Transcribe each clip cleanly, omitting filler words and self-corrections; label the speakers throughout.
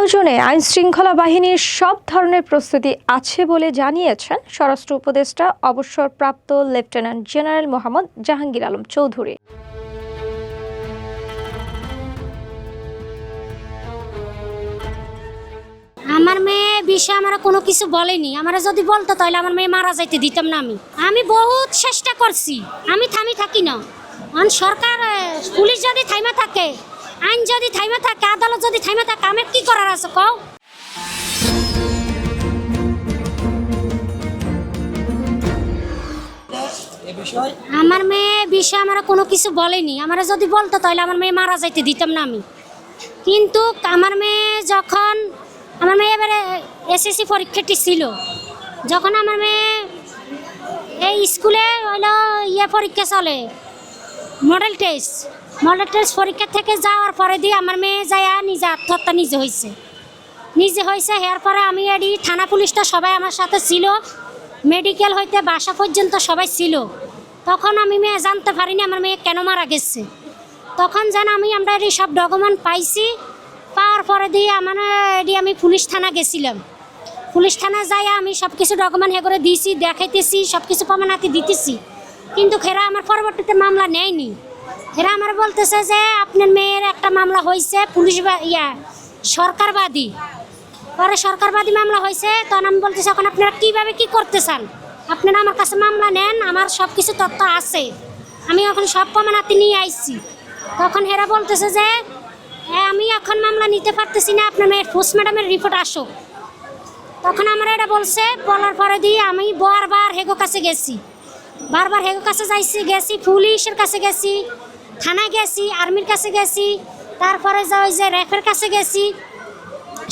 Speaker 1: আয়োজনে আইনশৃঙ্খলা বাহিনীর সব ধরনের প্রস্তুতি আছে বলে জানিয়েছেন স্বরাষ্ট্র উপদেষ্টা অবসরপ্রাপ্ত লেফটেন্যান্ট জেনারেল মোহাম্মদ জাহাঙ্গীর আলম চৌধুরী।
Speaker 2: আমার মেয়ে বিষয়ে আমার কোনো কিছু বলেনি। আমরা যদি বলতো তাহলে আমার মেয়ে মারা যাইতে দিতাম না। আমি বহুত চেষ্টা করছি, আমি থাকি না। সরকার পুলিশ যদি থাইমা থাকে, আইন যদি থাইমা থাকে, আদালত যদি থাইমা থাকে, আমার কি করার আছে কও? আমার মেয়ে বিষয়ে আমার কোনো কিছু বলেনি। আমরা যদি বলতো তাহলে আমার মেয়ে মারা যাইতে দিতাম না আমি। কিন্তু আমার মেয়ে যখন আমার মেয়ে এবারে এসএসসি পরীক্ষাটি ছিল, যখন আমার মেয়ে এই স্কুলে হলো পরীক্ষা চলে, মডেল টেস্ট পরীক্ষা থেকে যাওয়ার পরে দিয়ে আমার মেয়ে যায় নিজে আত্মহত্যা নিজে হয়েছে। এরপরে আমি এডি থানা পুলিশটা সবাই আমার সাথে ছিল, মেডিকেল হইতে বাসা পর্যন্ত সবাই ছিল। তখন আমি মেয়ে জানতে পারিনি আমার মেয়ে কেন মারা গেছে। তখন যেন আমরা এডি সব ডকুমেন্ট পাইছি, পাওয়ার পরে দিয়ে আমি পুলিশ থানা গেছিলাম। পুলিশ থানা যাই আমি সব কিছু ডকুমেন্ট করে দিয়েছি, দেখাইতেছি, সব কিছু প্রমাণাতি দিতেছি। কিন্তু এরা আমার পরবর্তীতে মামলা নেয়নি। এরা আমার বলতেছে যে আপনার মেয়ের একটা মামলা হয়েছে পুলিশ সরকারবাদী, পরে সরকারবাদী মামলা হয়েছে। তখন আমি বলতেছি এখন আপনারা কীভাবে কী করতে চান, আপনারা আমার কাছে মামলা নেন, আমার সব কিছু তথ্য আছে, আমি এখন সব প্রমাণাতি নিয়ে আইছি। তখন এরা বলতেছে যে আমি এখন মামলা নিতে পারতেছি না, আপনার মেয়ের পোস্টমর্টমের রিপোর্ট আসুক। তখন আমরা এটা বলার পরে দিয়ে আমি বারবার হেগো কাছে গেছি, গেছি পুলিশের কাছে গেছি, থানায় গেছি, আর্মির কাছে গেছি, তারপরে ওই যে র্যাফের কাছে গেছি।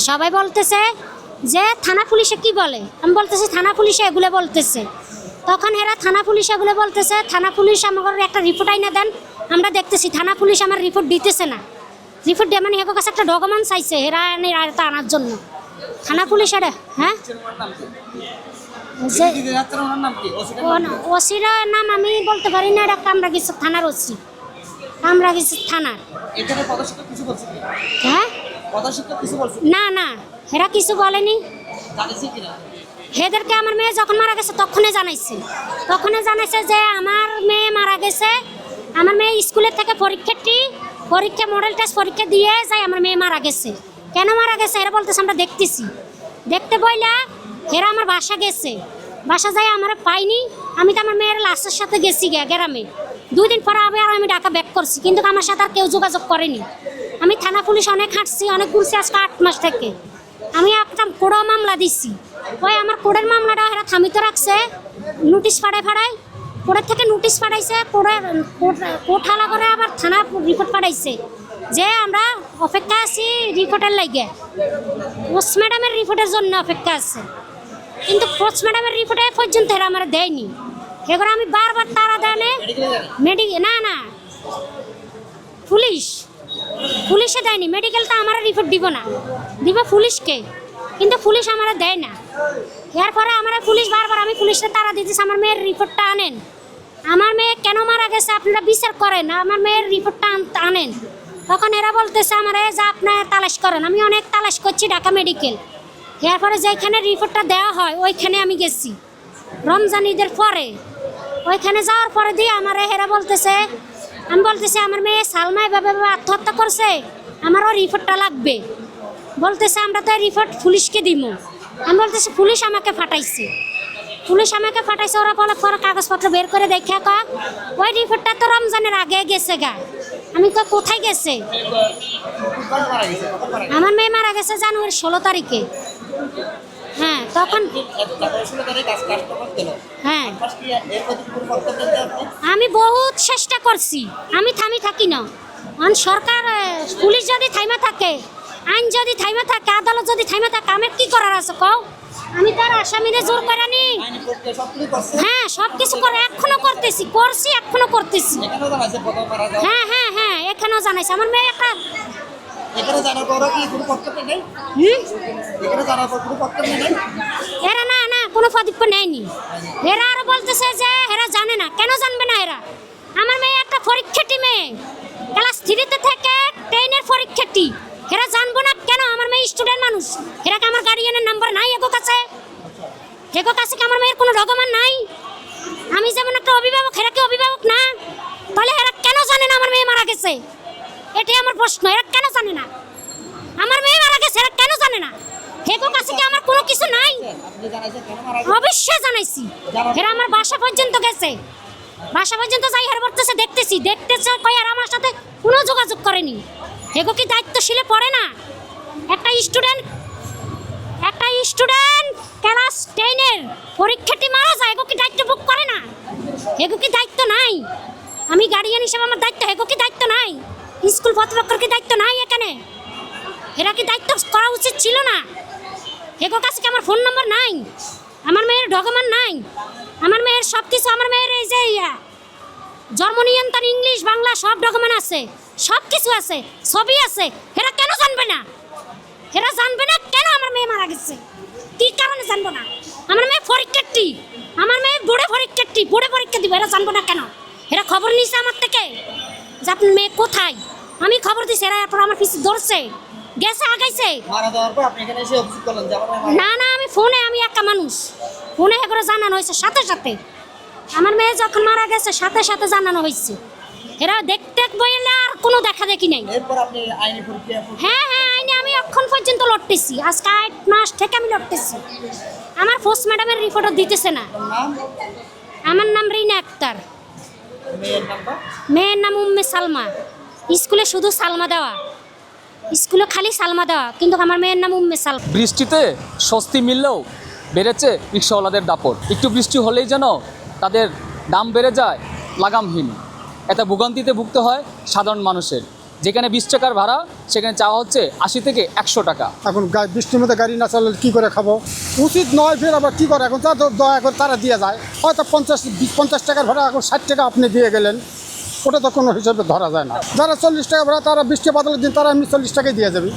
Speaker 2: সবাই বলতেছে যে থানা পুলিশে কি বলে, আমি বলতেছি থানা পুলিশে এগুলো বলতেছে। তখন এরা থানা পুলিশ এগুলো বলতেছে, থানা পুলিশ আমাকে একটা রিপোর্ট আইনা দেন, আমরা দেখতেছি। থানা পুলিশ আমার রিপোর্ট দিতেছে না। রিপোর্ট দিয়ে মানে হেগো কাছে একটা ডকুমেন্ট চাইছে এরা আনার জন্য। থানা পুলিশ এটা ওসির নাম আমি বলতে পারি না, এটা কামরাগিস থানার ওসি, কামরাগিস থানার। হ্যাঁ না এরা কিছু বলেনি। এদেরকে আমার মেয়ে যখন মারা গেছে তখনই জানাইছে যে আমার মেয়ে মারা গেছে। আমার মেয়ে স্কুলের থেকে পরীক্ষা মডেল টেস্ট পরীক্ষা দিয়ে যাই আমার মেয়ে মারা গেছে। কেন মারা গেছে এরা বলতেছে আমরা দেখতে বইলা এরা আমার বাসা যাই আমার পাইনি। আমি তো আমার মেয়ের লাশের সাথে গেছি গ্রামে। 2 দিন পরে আবার আমি ঢাকা ব্যাক করছি, কিন্তু আমার সাথে আর কেউ যোগাযোগ করেনি। আমি থানা পুলিশ অনেক হাঁটছি, অনেক ঘুরছি, আজকে 8 মাস থেকে আমি একটা কোড়া মামলা দিচ্ছি। ওই আমার কোড়ের মামলাটা এরা থামিতে রাখছে, নোটিশ ফাড়াই কোর্টের থেকে নোটিশ পাঠাইছে, কোর্টালা করে আবার থানা রিপোর্ট পাঠাইছে যে আমরা অপেক্ষা আছি রিপোর্টের লাগে, পোস্টমর্টমের রিপোর্টের জন্য অপেক্ষা আছে। কিন্তু পোস্টমর্টমের রিপোর্টে পর্যন্ত এরা আমার দেয়নি। এবার আমি বারবার তারা দেনে না পুলিশে দেয়নি, মেডিকেলটা আমার রিপোর্ট দিব পুলিশকে, কিন্তু পুলিশ আমার দেয় না। এরপরে আমার পুলিশ বারবার আমি পুলিশে তারা দিতেছি আমার মেয়ের রিপোর্টটা আনেন, আমার মেয়ে কেন মারা গেছে আপনারা বিচার করেন, আমার মেয়ের রিপোর্টটা আনেন। তখন এরা বলতেছে আমার যে আপনারা তালাশ করেন। আমি অনেক তালাশ করছি ঢাকা মেডিকেল। এরপরে যেখানে রিপোর্টটা দেওয়া হয় ওইখানে আমি গেছি রমজান ঈদের পরে। ওইখানে যাওয়ার পরে দিয়ে আমার এরা আমি বলতেছি আমার মেয়ে সালমা এভাবে আত্মহত্যা করছে, আমারও রিপোর্টটা লাগবে। বলতেছে আমরা তো রিপোর্ট পুলিশকে দিব। আমি বলতেছি পুলিশ আমাকে ফাটাইছে, ওরা বলে পরে কাগজপত্র বের করে দেখে ওই রিপোর্টটা তো রমজানের আগে গেছে গা। আমি কোথায় গেছে? আমার মেয়ে মারা গেছে জানুয়ারি 16 তারিখে। হ্যাঁ তখন হ্যাঁ আমি বহুত চেষ্টা করছি, আমি থাকি না। সরকার পুলিশ যদি থাইমা থাকে, আইন যদি থাইমা থাকে, আদালত যদি থাইমা থাকে, আমার কি করার আছে কও? আমি তার আসামিরে জোর করে নি। হ্যাঁ সব কিছু করে এখনো করতেছি হ্যাঁ এখানেও জানাইছে আমার মেয়ে একটা। এরা না কোনো পদক্ষেপ নেয়নি। এরা আরো বলতেছে যে এরা জানে না। কেন জানবে না এরা? আমার মেয়ে একটা পরীক্ষাটি মেয়ে, ক্লাস 3 থেকে 10-এর পরীক্ষাটি, এরা জানবো না কেন? আমার মেয়ে স্টুডেন্ট মানুষ, এরা কি আমার গার্ডিয়ানের নাম্বার নাই এগো কাছে? এগো কাছে কি আমার মেয়ের কোনো ডকুমেন্ট নাই? আমি যেমন একটা অভিভাবক, এরা কি অভিভাবক না? তাহলে এরা কেন জানে না আমার মেয়ে মারা গেছে? এটাই আমার প্রশ্ন, এরা কেন জানে না আমার মেয়ে মারা গেছে? এরা কেন জানে না? এগো কাছে কি আমার কোনো কিছু নাই? অবশ্যই জানাইছি, এরা আমার বাসা পর্যন্ত গেছে, বাসা পর্যন্ত যাই আর বলতেছে দেখতেছে কই, আর আমার সাথে কোনো যোগাযোগ করেনি। এগো কি দায়িত্বশীলে পড়ে না? একটা স্টুডেন্ট ক্লাস 10 এর পরীক্ষার্থী মারা যায়, এগো কি দায়িত্ব বুক করে না? এগো কি দায়িত্ব নাই? আমি গার্ডিয়ান হিসেবে আমার দায়িত্ব, এগো কি দায়িত্ব নাই? স্কুল কর্তৃপক্ষের কি দায়িত্ব নাই এখানে? এরা কি দায়িত্ব করা উচিত ছিল না? এগো কাছে কি আমার ফোন নম্বর নাই? আমার মেয়ের ডকুমেন্ট নাই? আমার মেয়ের সব কিছু, আমার মেয়ের এই যে জন্ম নিয়ন্ত্রণ, ইংলিশ, বাংলা সব ডকুমেন্ট আছে, সব কিছু আছে, ছবি আছে। এরা কেন জানবে না? এরা জানবে না কেন আমার মেয়ে মারা গেছে? কি কারণে জানবো না? আমার মেয়ে পরীক্ষার্থী, আমার মেয়ে বোর্ডে পরীক্ষার্থী, বোর্ডে পরীক্ষা দিবে, এরা জানবো না কেন? এরা খবর নিয়েছে আমার থেকে যে আপনার মেয়ে কোথায়। আমি খবর দিছি, এরা এরপর আমার পিছু ধরছে, গেছে আগাইছে। না না, আমি ফোনে, আমি একা মানুষ, ফোনে এগুলো জানানো হয়েছে সাথে সাথে। আমার মেয়ে যখন মারা গেছে সাথে সাথে জানানো হয়েছে। এরা দেখতে বইলে আর কোনো দেখা দেখি নাই। হ্যাঁ হ্যাঁ, আইনে আমি এখন পর্যন্ত লড়তেছি, আজকে 8 মাস থেকে আমি লড়তেছি। আমার পোস্ট ম্যাডামের রিপোর্টও দিতেছে না। আমার নাম রিনা আক্তার, মেয়ের নাম উম্মে সালমা। স্কুলে শুধু সালমা দেওয়া, স্কুলে খালি সালমা দেওয়া, কিন্তু আমার মেয়ের নাম উম্মে সালমা।
Speaker 3: বৃষ্টিতে স্বস্তি মিললেও বেড়েছে রিক্সাওয়ালাদের দাপট। একটু বৃষ্টি হলেই যেন তাদের দাম বেড়ে যায় লাগামহীন। এতে ভোগান্তিতে ভুগতে হয় সাধারণ মানুষের। যেখানে 20 টাকার ভাড়া, সেখানে চাওয়া হচ্ছে 80 থেকে 100 টাকা।
Speaker 4: এখন বৃষ্টির মধ্যে গাড়ি না চালালে কী করে খাবো? উচিত নয়, ফের আবার কী করে? এখন তা তো দয়া করে তারা দিয়ে যায়, হয়তো 50 টাকার ভাড়া এখন 60 টাকা আপনি দিয়ে গেলেন, ওটা তো কোনো হিসেবে ধরা যায় না। যারা 40 টাকা ভাড়া, তারা বৃষ্টি বাদলের দিন তারা এমনি 40 টাকাই দিয়ে যাবে,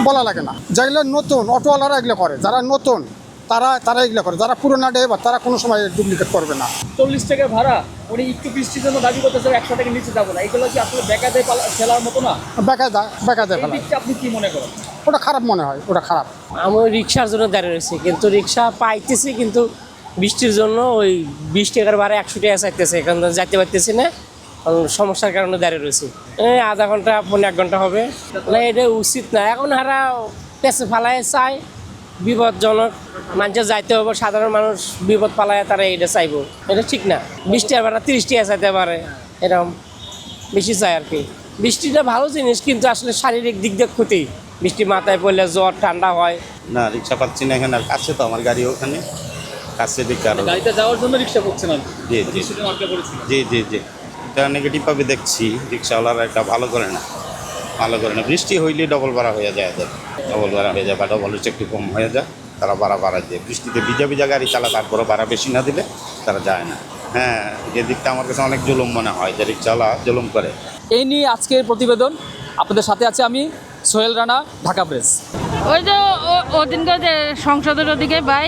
Speaker 4: বলা লাগে না। যেগুলো নতুন অটোওয়ালারা এগুলো করে, যারা নতুন তারা এগুলো করে, যারা পুরোনো ড্রাইভার তারা কোনো সময় ডুপ্লিকেট করবে না।
Speaker 3: 40 টাকা ভাড়া উনি একটু বৃষ্টির জন্য দাবি করতেছে 100 টাকা নিচে যাবো না। এগুলো কি আসলে বেকায়দায় ফেলার মতো না?
Speaker 4: বেকায়দায় ফেলা,
Speaker 3: আপনি কি মনে করেন?
Speaker 4: ওটা খারাপ মনে হয়, ওটা খারাপ।
Speaker 5: আমি রিক্সার জন্য দাঁড়িয়ে রয়েছি, কিন্তু রিক্সা পাইতেছি, কিন্তু বৃষ্টির জন্য ওই 20 টাকার ভাড়া 100 টাকা চাইতেছে, এখন যাইতে পারতেছি না, সমস্যার কারণে দাঁড়িয়ে রয়েছি। আধা ঘন্টা 1 ঘন্টা হবে না, এটা উচিত না। এখন হারা পেছে ফালায় চায়, বিপদজনক, মানুষের যাইতে হবে, সাধারণ মানুষ বিপদ পালায় তারা এটা চাইবো, এটা ঠিক না। 20 টাকার ভাড়া 30 টাকা চাইতে পারে, এরকম বেশি চায় আর কি। বৃষ্টিটা ভালো জিনিস, কিন্তু আসলে শারীরিক দিক দিয়ে ক্ষতি। বৃষ্টি মাথায় পড়লে জ্বর ঠান্ডা হয়।
Speaker 6: না, রিক্সা পাচ্ছি না এখানে, আর কাছে তো আমার গাড়ি ওখানে কাছে দিকে। আর
Speaker 3: গাড়িতে যাওয়ার জন্য রিক্সা করছেন?
Speaker 6: জি জি জি জি জি, এটা নেগেটিভভাবে দেখছি। রিক্সাওয়ালারা একটা ভালো করে না। বৃষ্টি হইলে ডবল ভাড়া হয়ে যায়, ডবল ভাড়া হয়ে যায়, বা ডবল হচ্ছে একটু কম হয়ে যায়, তারা ভাড়া দেয়। বৃষ্টিতে ভিজা গাড়ি চালা, তারপরে ভাড়া বেশি না দিলে তারা যায় না। হ্যাঁ, যে দিকটা আমার কাছে অনেক জুলুম মনে হয়, যে রিক্সাওয়ালা জুলুম করে।
Speaker 3: এই নিয়ে আজকের প্রতিবেদন। আপনাদের সাথে আছে আমি সোহেল রানা, ঢাকা প্রেস।
Speaker 7: ওই যে ওদিনকে যে সংসদের ওদিকে ভাই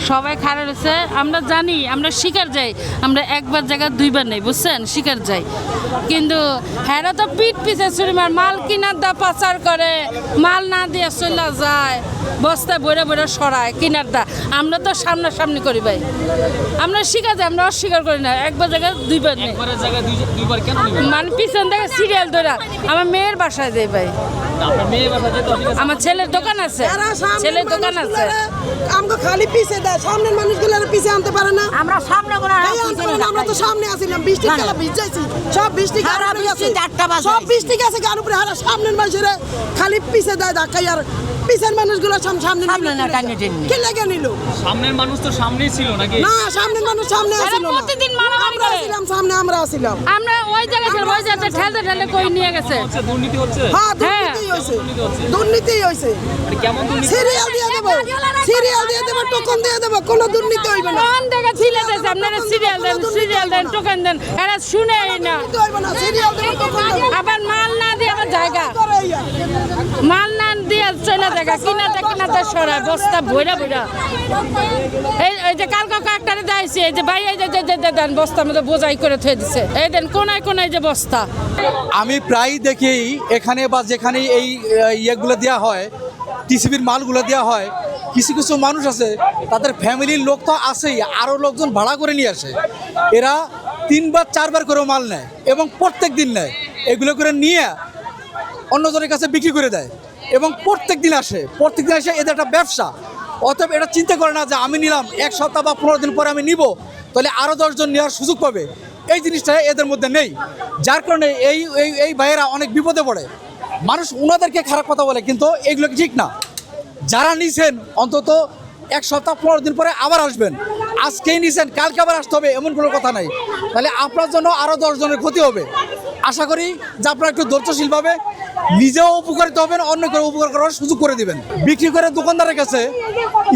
Speaker 7: সবাই খারাপ হয়েছে, আমরা জানি, আমরা শিকার যাই, আমরা একবার জায়গায় 2বার নেই, বুঝছেন, শিকার যাই। কিন্তু হ্যাঁ তো পিঠ পিছে ছুরি মাল কিনার দা পাচার করে, মাল না দিয়ে চলে যায়, বস্তায় বইরা বইরা সরায় কিনার দা। আমরা তো সামনাসামনি করি ভাই, আমরা শিকার যাই, আমরা অস্বীকার করি না। একবার জায়গায় 2বার নেই,
Speaker 3: দুইবার কেন?
Speaker 7: মানে পিছন থেকে সিরিয়াল ধরা আমার মেয়ের বাসায় যাই ভাই। আমার ছেলের দোকান আছে, ছেলের দোকান আছে।
Speaker 8: আমাকে খালি পিছে দেয়, সামনের মানুষগুলো পিছে আনতে পারে না।
Speaker 9: আমরা সামনে
Speaker 8: আমরা তো সামনে আসিলাম, বৃষ্টি খেলা ভিজাইছি, সব বৃষ্টি সব বৃষ্টি গেছে গান উপরে, হারা সামনের মানুষের খালি পিছে দেয় ধাক্কাই, আর পিছের মানুষগুলো সামনে কে লেগে নিল?
Speaker 3: সামনের মানুষ তো সামনেই ছিল নাকি?
Speaker 8: না, সামনের মানুষ সামনে আসিল না,
Speaker 7: প্রতিদিন মারামারি
Speaker 8: আমরা
Speaker 7: করে।
Speaker 8: আসিলাম সামনে, আমরা আসিলাম,
Speaker 7: আমরা ওই জায়গায় ছিলাম, ওই জায়গায় ঠেলতে ঠেলতে কই নিয়ে গেছে।
Speaker 3: দুর্নীতি হচ্ছে।
Speaker 8: হ্যাঁ, দুর্নীতি হয়েছে।
Speaker 3: কেমন দুর্নীতি?
Speaker 8: সিরিয়াল দিয়ে দেবো, টোকন দিয়ে দেবো, কোনো দুর্নীতি হইবে না।
Speaker 7: কোন জায়গা ছিলে দেন, আপনারা সিরিয়াল দেন, টোকেন দেন, এরা শুনেই না।
Speaker 8: সিরিয়াল দেবো, টোকন দেবো।
Speaker 7: আবার মাল না দিয়ে আবার জায়গা,
Speaker 8: করে ইয়া।
Speaker 7: মাল না দিয়ে চলে জায়গা কিনাতে সরায় বস্তা ভইরা এই যে কালকে কাকটারে যাইছি, এই যে ভাই এই যে দেন বস্তার মধ্যে বোঝাই করে থয়ে দিছে, এই দেন কোনায় যে বস্তা।
Speaker 10: আমি প্রায় দেখি এখানে বা যেখানে এই ইয়েগুলো দেওয়া হয়,
Speaker 9: টিসিবির মালগুলো দেওয়া হয়, কিছু কিছু মানুষ আছে তাদের ফ্যামিলির লোক তো আছেই, আরও লোকজন ভাড়া করে নিয়ে আসে। এরা 3 বার 4 বার করে মাল নেয় এবং প্রত্যেক দিন নেয়, এগুলো করে নিয়ে অন্যজনের কাছে বিক্রি করে দেয় এবং প্রত্যেক দিন আসে এদের একটা ব্যবসা। অতএব এটা চিন্তা করে না যে আমি নিলাম 1 সপ্তাহ বা 15 দিন পরে আমি নিব, তাহলে আরও 10 জন নেওয়ার সুযোগ পাবে, এই জিনিসটা এদের মধ্যে নেই। যার কারণে এই ভাইয়েরা অনেক বিপদে পড়ে। মানুষ ওনাদেরকে খারাপ কথা বলে, কিন্তু এগুলো ঠিক না। যারা নিছেন অন্তত 1 সপ্তাহ 15 দিন পরে আবার আসবেন, আজকেই নিছেন কালকে আবার আসতে হবে এমন কোনো কথা নাই। তাহলে আপনার জন্য আরও 10 জনের ক্ষতি হবে। আশা করি যে আপনারা একটু ধৈর্যশীলভাবে নিজেও উপকারিত হবেন, অন্য করে উপকার করার সুযোগ করে দিবেন। বিক্রি করে দোকানদারের কাছে,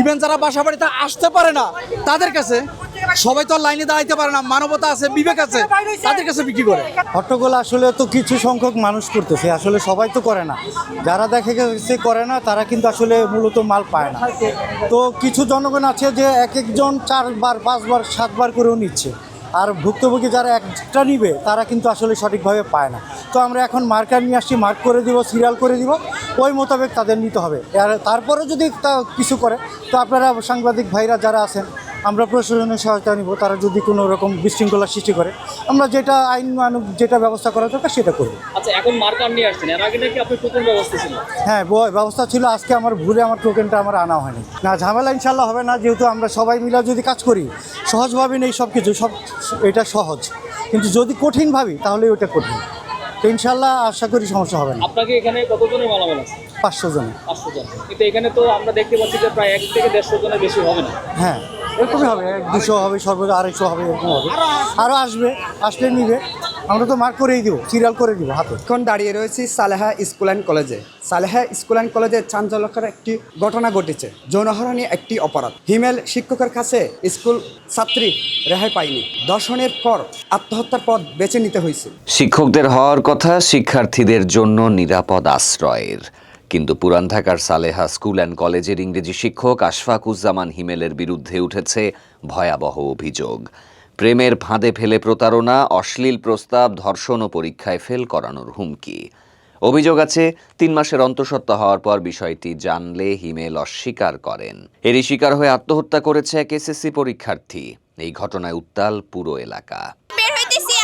Speaker 9: ইভেন যারা বাসা বাড়িতে আসতে পারে না তাদের কাছে, সবাই তো লাইনে দাঁড়াইতে পারে না, মানবতা আছে, বিবেক আছে, তাদের কাছে বিক্রি করে।
Speaker 10: হট্টগোল আসলে তো কিছু সংখ্যক মানুষ করতেছে, আসলে সবাই তো করে না। যারা দেখে গেছে করে না তারা কিন্তু আসলে মূলত মাল পায় না। তো কিছু জনগণ আছে যে এক একজন 4 বার 5 বার 7 বার করেও নিচ্ছে, আর ভুক্তভোগী যারা একটা নিবে তারা কিন্তু আসলে সঠিকভাবে পায় না। তো আমরা এখন মার্কার নিয়ে আসছি, মার্ক করে দিব, সিরিয়াল করে দিব, ওই মোতাবেক তাদের নিতে হবে। আর তারপরে যদি তা কিছু করে তো আপনারা সাংবাদিক ভাইরা যারা আছেন, আমরা প্রশাসনের সহায়তা নিব। তারা যদি কোনো রকম বিশৃঙ্খলা সৃষ্টি করে, আমরা যেটা আইন মানব যেটা ব্যবস্থা করা দরকার সেটা করব।
Speaker 3: আচ্ছা, এখন মার্কার নিয়ে আসছেন, এর আগে নাকি আপনি টোকেন ব্যবস্থা ছিল?
Speaker 10: হ্যাঁ, ব্যবস্থা ছিল। আজকে আমার ভুলে আমার টোকেনটা আমার আনা হয়নি। না, ঝামেলা ইনশাল্লাহ হবে না, যেহেতু আমরা সবাই মিলে যদি কাজ করি, সহজভাবে নেই সব কিছু, এটা সহজ। কিন্তু যদি কঠিন ভাবি তাহলে ওটা কঠিন। তো ইনশাল্লাহ আশা করি সমস্যা হবে না।
Speaker 3: আপনাকে এখানে কতজনের মালামাল আছে?
Speaker 10: 500 জন।
Speaker 3: 500 জন। কিন্তু এখানে তো আমরা দেখতে পাচ্ছি যে প্রায় 1 থেকে 150 জনের বেশি হবে না।
Speaker 10: হ্যাঁ, এরকমই হবে, 200 হবে, সর্বোচ্চ 250 হবে, এরকম হবে। আরও আসলে নিবে, আমরা তো মার্ক করেই দিব, সিরিয়াল করে দিব হাতে।
Speaker 11: এখন দাঁড়িয়ে রয়েছি সালেহা স্কুল অ্যান্ড কলেজে। সালেহা স্কুল অ্যান্ড কলেজে চাঞ্চল্যকর একটি ঘটনা ঘটেছে। যৌনহরণী একটি অপরাধ। হিমেল শিক্ষকের কাছে স্কুল ছাত্রী রেহাই পায়নি। ধর্ষণের পর আত্মহত্যার পথ বেছে নিতে হয়েছে।
Speaker 12: শিক্ষকদের হওয়ার কথা শিক্ষার্থীদের জন্য নিরাপদ আশ্রয়ের, কিন্তু পুরান ঢাকার সালেহা স্কুল অ্যান্ড কলেজের ইংরেজি শিক্ষক আশফাকুজ্জামান হিমেলের বিরুদ্ধে উঠেছে ভয়াবহ অভিযোগ। প্রেমের ফাঁদে ফেলে প্রতারণা, অশ্লীল প্রস্তাব, ধর্ষণ ও পরীক্ষায় ফেল করানোর হুমকি। অভিযোগ আছে 3 মাসের অন্তঃসত্ত্বা হওয়ার পর বিষয়টি জানলে হিমেল অস্বীকার করেন। এরই শিকার হয়ে আত্মহত্যা করেছে এক এসএসসি পরীক্ষার্থী। এই ঘটনায় উত্তাল পুরো এলাকা।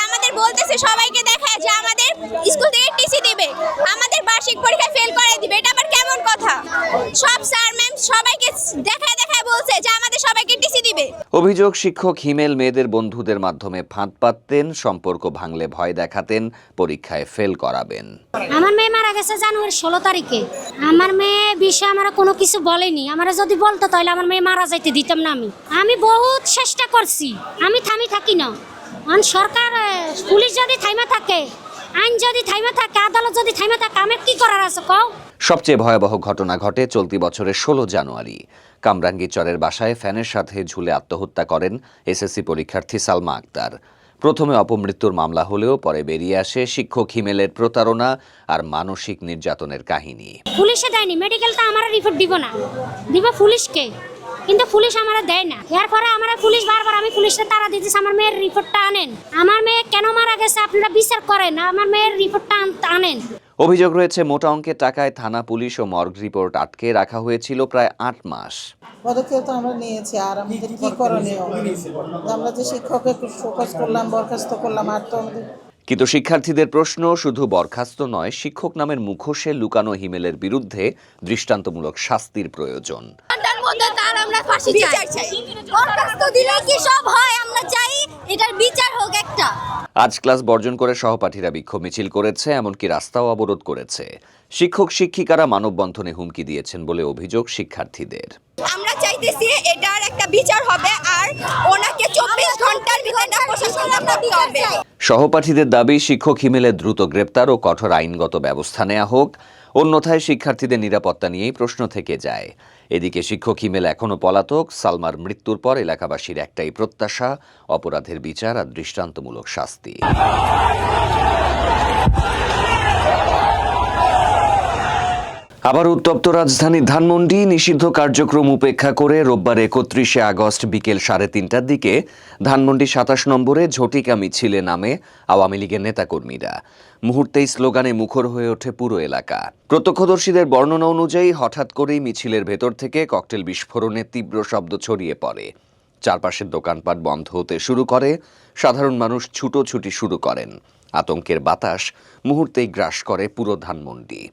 Speaker 13: আমাদের বলতেছে সবাইকে দেখায় যে আমাদের স্কুল থেকে টিসি দিবে, আমাদের বার্ষিক পরীক্ষায় ফেল করে দিবে। এটা আবার কেমন কথা? সব স্যার ম্যাম সবাইকে দেখায় বলছে যে আমাদের সবাইকে টিসি দিবে।
Speaker 12: অভিযোগ, শিক্ষক হিমেল মেয়েদের বন্ধুদের মাধ্যমে ফাঁদ পাততেন, সম্পর্ক ভাঙলে ভয় দেখাতেন, পরীক্ষায় ফেল করাবেন।
Speaker 2: আমার মেয়ে মারা গেছে জানুয়ারি 16 তারিখে। আমার মেয়ে বিষয়ে আমার কোনো কিছু বলেনি। আমরা যদি বলতো তাহলে আমার মেয়ে মারা যাইতে দিতাম না। আমি বহুত চেষ্টা করছি, আমি থাকি না। সরকার পুলিশ যদি থাইমা থাকে, আইন যদি থাইমা থাকে, আদালত যদি থাইমা থাকে, আমার কি করার আছে কও?
Speaker 12: সবচেয়ে ভয়াবহ ঘটনা ঘটে চলতি বছরের 16 জানুয়ারি। কামরাঙ্গীরচরের বাসায় ফ্যানের সাথে ঝুলে আত্মহত্যা করেন এসএসসি পরীক্ষার্থী সালমা আক্তার। প্রথমে অপমৃত্যুর মামলা হলেও পরে বেরিয়ে আসে শিক্ষক হিমেলের প্রতারণা আর মানসিক নির্যাতনের কাহিনী।
Speaker 2: পুলিশে দেয়নি, মেডিকেলটা আমার রিপোর্ট দিব না, দিব পুলিশকে, কিন্তু পুলিশ আমারা দেয় না। এরপরে আমরা পুলিশ বারবার, আমি পুলিশে তারা দিতেছি আমার মেয়ের রিপোর্টটা আনেন, আমার মেয়ে কেন মারা গেছে আপনারা বিচার করেন, আমার মেয়ের রিপোর্টটা আনেন।
Speaker 12: অভিযোগ রয়েছে মোটা অঙ্কের টাকায় থানা পুলিশ ও মর্গ রিপোর্ট আটকে রাখা হয়েছিল প্রায় 8 মাস।
Speaker 8: পদক্ষেপ তো আমরা নিয়েছি, আর আমাদের কি করণীয়? আমরা যে শিক্ষককে ফোকাস করলাম, বরখাস্ত করলাম, আর তো আমাদের।
Speaker 12: কিন্তু শিক্ষার্থীদের প্রশ্ন, শুধু বরখাস্ত নয়, শিক্ষক নামের মুখোশে লুকানো হিমেলের বিরুদ্ধে দৃষ্টান্তমূলক শাস্তির প্রয়োজন।
Speaker 13: আমরা ফাঁসি চাই, বরখাস্ত দিলে কি সব হয়? আমরা চাই এটার বিচার হোক একটা।
Speaker 12: আজ ক্লাস বর্জন করে সহপাঠীরা বিক্ষোভ মিছিল করেছে, এমনকি রাস্তাও অবরোধ করেছে। শিক্ষক শিক্ষিকারা মানববন্ধনে হুমকি দিয়েছেন বলে অভিযোগ শিক্ষার্থীদের।
Speaker 13: আমরা চাইতেছি এটার একটা বিচার হবে, আর ওনাকে 24 ঘন্টার ভিতরে প্রশাসন করতে হবে।
Speaker 12: সহপাঠীদের দাবি, শিক্ষক হিমেলের দ্রুত গ্রেপ্তার ও কঠোর আইনগত ব্যবস্থা নেওয়া হোক, অন্যথায় শিক্ষার্থীদের নিরাপত্তা নিয়েই প্রশ্ন থেকে যায়। এদিকে শিক্ষক হিমেল এখনও পলাতক। সালমার মৃত্যুর পর এলাকাবাসীর একটাই প্রত্যাশা, অপরাধের বিচার আর দৃষ্টান্তমূলক শাস্তি। আবার উত্তপ্ত রাজধানী ধানমন্ডি নিষিদ্ধ কার্যক্রম উপেক্ষা করে রোববার 31শে আগস্ট বিকেল 3:30টার দিকে ধানমন্ডি 27 নম্বরে ঝটিকা মিছিলে নামে আওয়ামী লীগের নেতাকর্মীরা। মুহূর্তেই স্লোগানে মুখর হয়ে ওঠে পুরো এলাকা। প্রত্যক্ষদর্শীদের বর্ণনা অনুযায়ী হঠাৎ করেই মিছিলের ভেতর থেকে ককটেল বিস্ফোরণের তীব্র শব্দ ছড়িয়ে পড়ে। চারপাশের দোকানপাট বন্ধ হতে শুরু করে, সাধারণ মানুষ ছুটোছুটি শুরু করেন। আতঙ্কের বাতাস মুহূর্তেই গ্রাস করে পুরো ধানমন্ডি।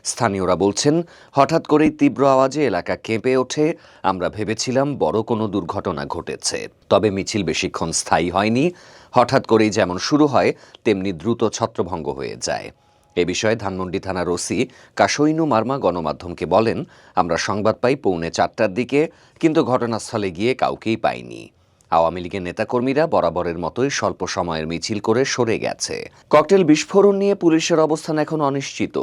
Speaker 12: স্থানীয়রা বলছেন, হঠাৎ করেই তীব্র আওয়াজে এলাকা কেঁপে ওঠে। আমরা ভেবেছিলাম বড় কোনো দুর্ঘটনা ঘটেছে। তবে মিছিল বেশিক্ষণ স্থায়ী হয়নি। হঠাৎ করেই যেমন শুরু হয় তেমনি দ্রুত ছত্রভঙ্গ হয়ে যায়। এ বিষয়ে ধানমন্ডি থানার ওসি কাশৈনু মার্মা গণমাধ্যমকে বলেন, আমরা সংবাদ পাই 3:45টার দিকে, কিন্তু ঘটনাস্থলে গিয়ে কাউকেই পাইনি। আওয়ামী লীগের নেতাকর্মীরা বরাবরের মতোই স্বল্প সময়ের মিছিল করে সরে গেছে। ককটেল বিস্ফোরণ নিয়ে পুলিশের অবস্থান এখন অনিশ্চিত।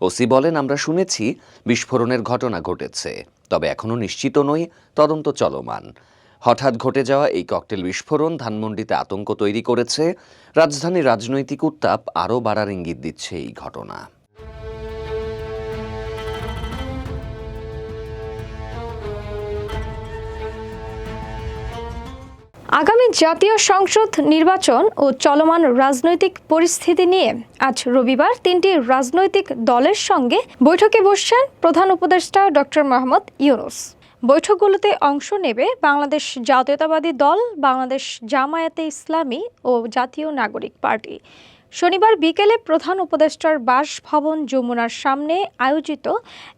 Speaker 12: ওসি বলেন, আমরা শুনেছি বিস্ফোরণের ঘটনা ঘটেছে, তবে এখনও নিশ্চিত নই, তদন্ত চলমান। হঠাৎ ঘটে যাওয়া এই ককটেল বিস্ফোরণ ধানমন্ডিতে আতঙ্ক তৈরি করেছে। রাজধানীর রাজনৈতিক উত্তাপ আরও বাড়ার ইঙ্গিত দিচ্ছে এই ঘটনা।
Speaker 1: আগামী জাতীয় সংসদ নির্বাচন ও চলমান রাজনৈতিক পরিস্থিতি নিয়ে আজ রবিবার 3টি রাজনৈতিক দলের সঙ্গে বৈঠকে বসছেন প্রধান উপদেষ্টা ডক্টর মোহাম্মদ ইউনূস। বৈঠকগুলোতে অংশ নেবে বাংলাদেশ জাতীয়তাবাদী দল, বাংলাদেশ জামায়াতে ইসলামী ও জাতীয় নাগরিক পার্টি। শনিবার বিকেলে প্রধান উপদেষ্টার বাসভবন যমুনার সামনে আয়োজিত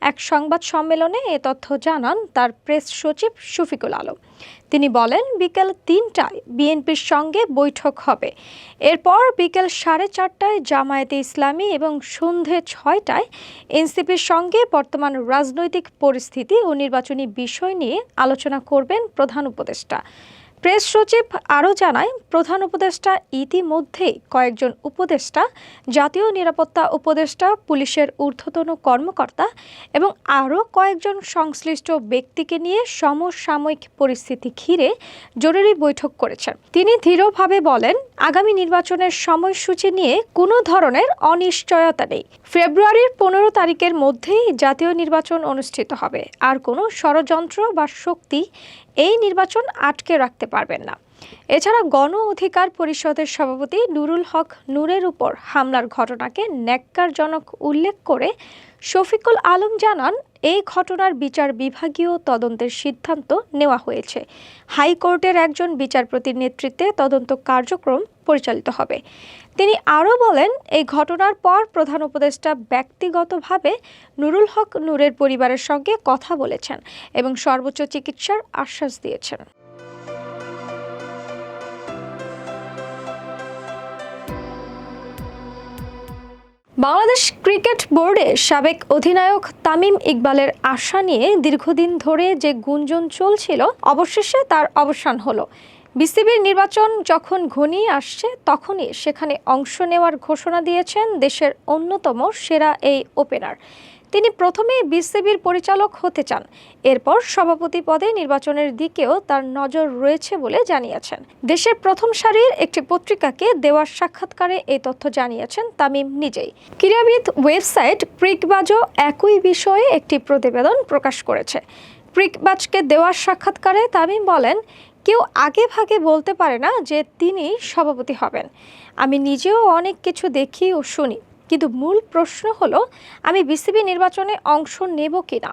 Speaker 1: এক সংবাদ সম্মেলনে এ তথ্য জানান তার প্রেস সচিব শফিকুল আলম। তিনি বলেন, বিকেল 3টায় বিএনপির সঙ্গে বৈঠক হবে। এরপর বিকেল 4:30টায় জামায়াতে ইসলামী এবং সন্ধে 6টায় এনসিপির সঙ্গে বর্তমান রাজনৈতিক পরিস্থিতি ও নির্বাচনী বিষয় নিয়ে আলোচনা করবেন প্রধান উপদেষ্টা। প্রেস সচিব আরও জানায়, প্রধান উপদেষ্টা ইতিমধ্যেই কয়েকজন উপদেষ্টা, জাতীয় নিরাপত্তা উপদেষ্টা, পুলিশের ঊর্ধ্বতন কর্মকর্তা এবং আরও কয়েকজন সংশ্লিষ্ট ব্যক্তিকে নিয়ে সমসাময়িক পরিস্থিতি ঘিরে জরুরি বৈঠক করেছেন। তিনি দৃঢ়ভাবে বলেন, আগামী নির্বাচনের সময়সূচি নিয়ে কোনো ধরনের অনিশ্চয়তা নেই। ফেব্রুয়ারির 15 তারিখের মধ্যেই জাতীয় নির্বাচন অনুষ্ঠিত হবে। আর কোনো ষড়যন্ত্র বা শক্তি এই নির্বাচন আটকে রাখতে পারবেন না। এছাড়া গণ অধিকার পরিষদের সভাপতি নুরুল হক নূরের উপর হামলার ঘটনাকে ন্যাক্কারজনক উল্লেখ করে শফিকুল আলম জানান, এই ঘটনার বিচার বিভাগীয় তদন্তের সিদ্ধান্ত নেওয়া হয়েছে। হাইকোর্টের একজন বিচারপতির নেতৃত্বে তদন্ত কার্যক্রম পরিচালিত হবে। তিনি আরও বলেন, এই ঘটনার পর প্রধান উপদেষ্টা ব্যক্তিগতভাবে নুরুল হক নূরের পরিবারের সঙ্গে কথা বলেছেন এবং সর্বোচ্চ চিকিৎসার আশ্বাস দিয়েছেন। বাংলাদেশ ক্রিকেট বোর্ডে সাবেক অধিনায়ক তামিম ইকবালের আশা নিয়ে দীর্ঘদিন ধরে যে গুঞ্জন চলছিল, অবশেষে তার অবসান হলো। বিসিবির নির্বাচন যখন ঘনিয়ে আসছে, তখনই সেখানে অংশ নেওয়ার ঘোষণা দিয়েছেন দেশের অন্যতম সেরা এই ওপেনার। তিনি প্রথমে বিসিবির পরিচালক হতে চান, এরপর সভাপতি পদে নির্বাচনের দিকেও তার নজর রয়েছে বলে জানিয়েছেন। দেশের প্রথম সারির একটি পত্রিকাকে দেওয়া সাক্ষাৎকারে এই তথ্য জানিয়েছেন তামিম নিজেই। ক্রীড়াবিদ ওয়েবসাইট ক্রিকবাজও একই বিষয়ে একটি প্রতিবেদন প্রকাশ করেছে। ক্রিকবাজকে দেওয়া সাক্ষাৎকারে তামিম বলেন, কেউ আগে ভাগে বলতে পারে না যে তিনি সভাপতি হবেন। আমি নিজেও অনেক কিছু দেখি ও শুনি, কিন্তু মূল প্রশ্ন হলো আমি বিসিবি নির্বাচনে অংশ নেব কিনা।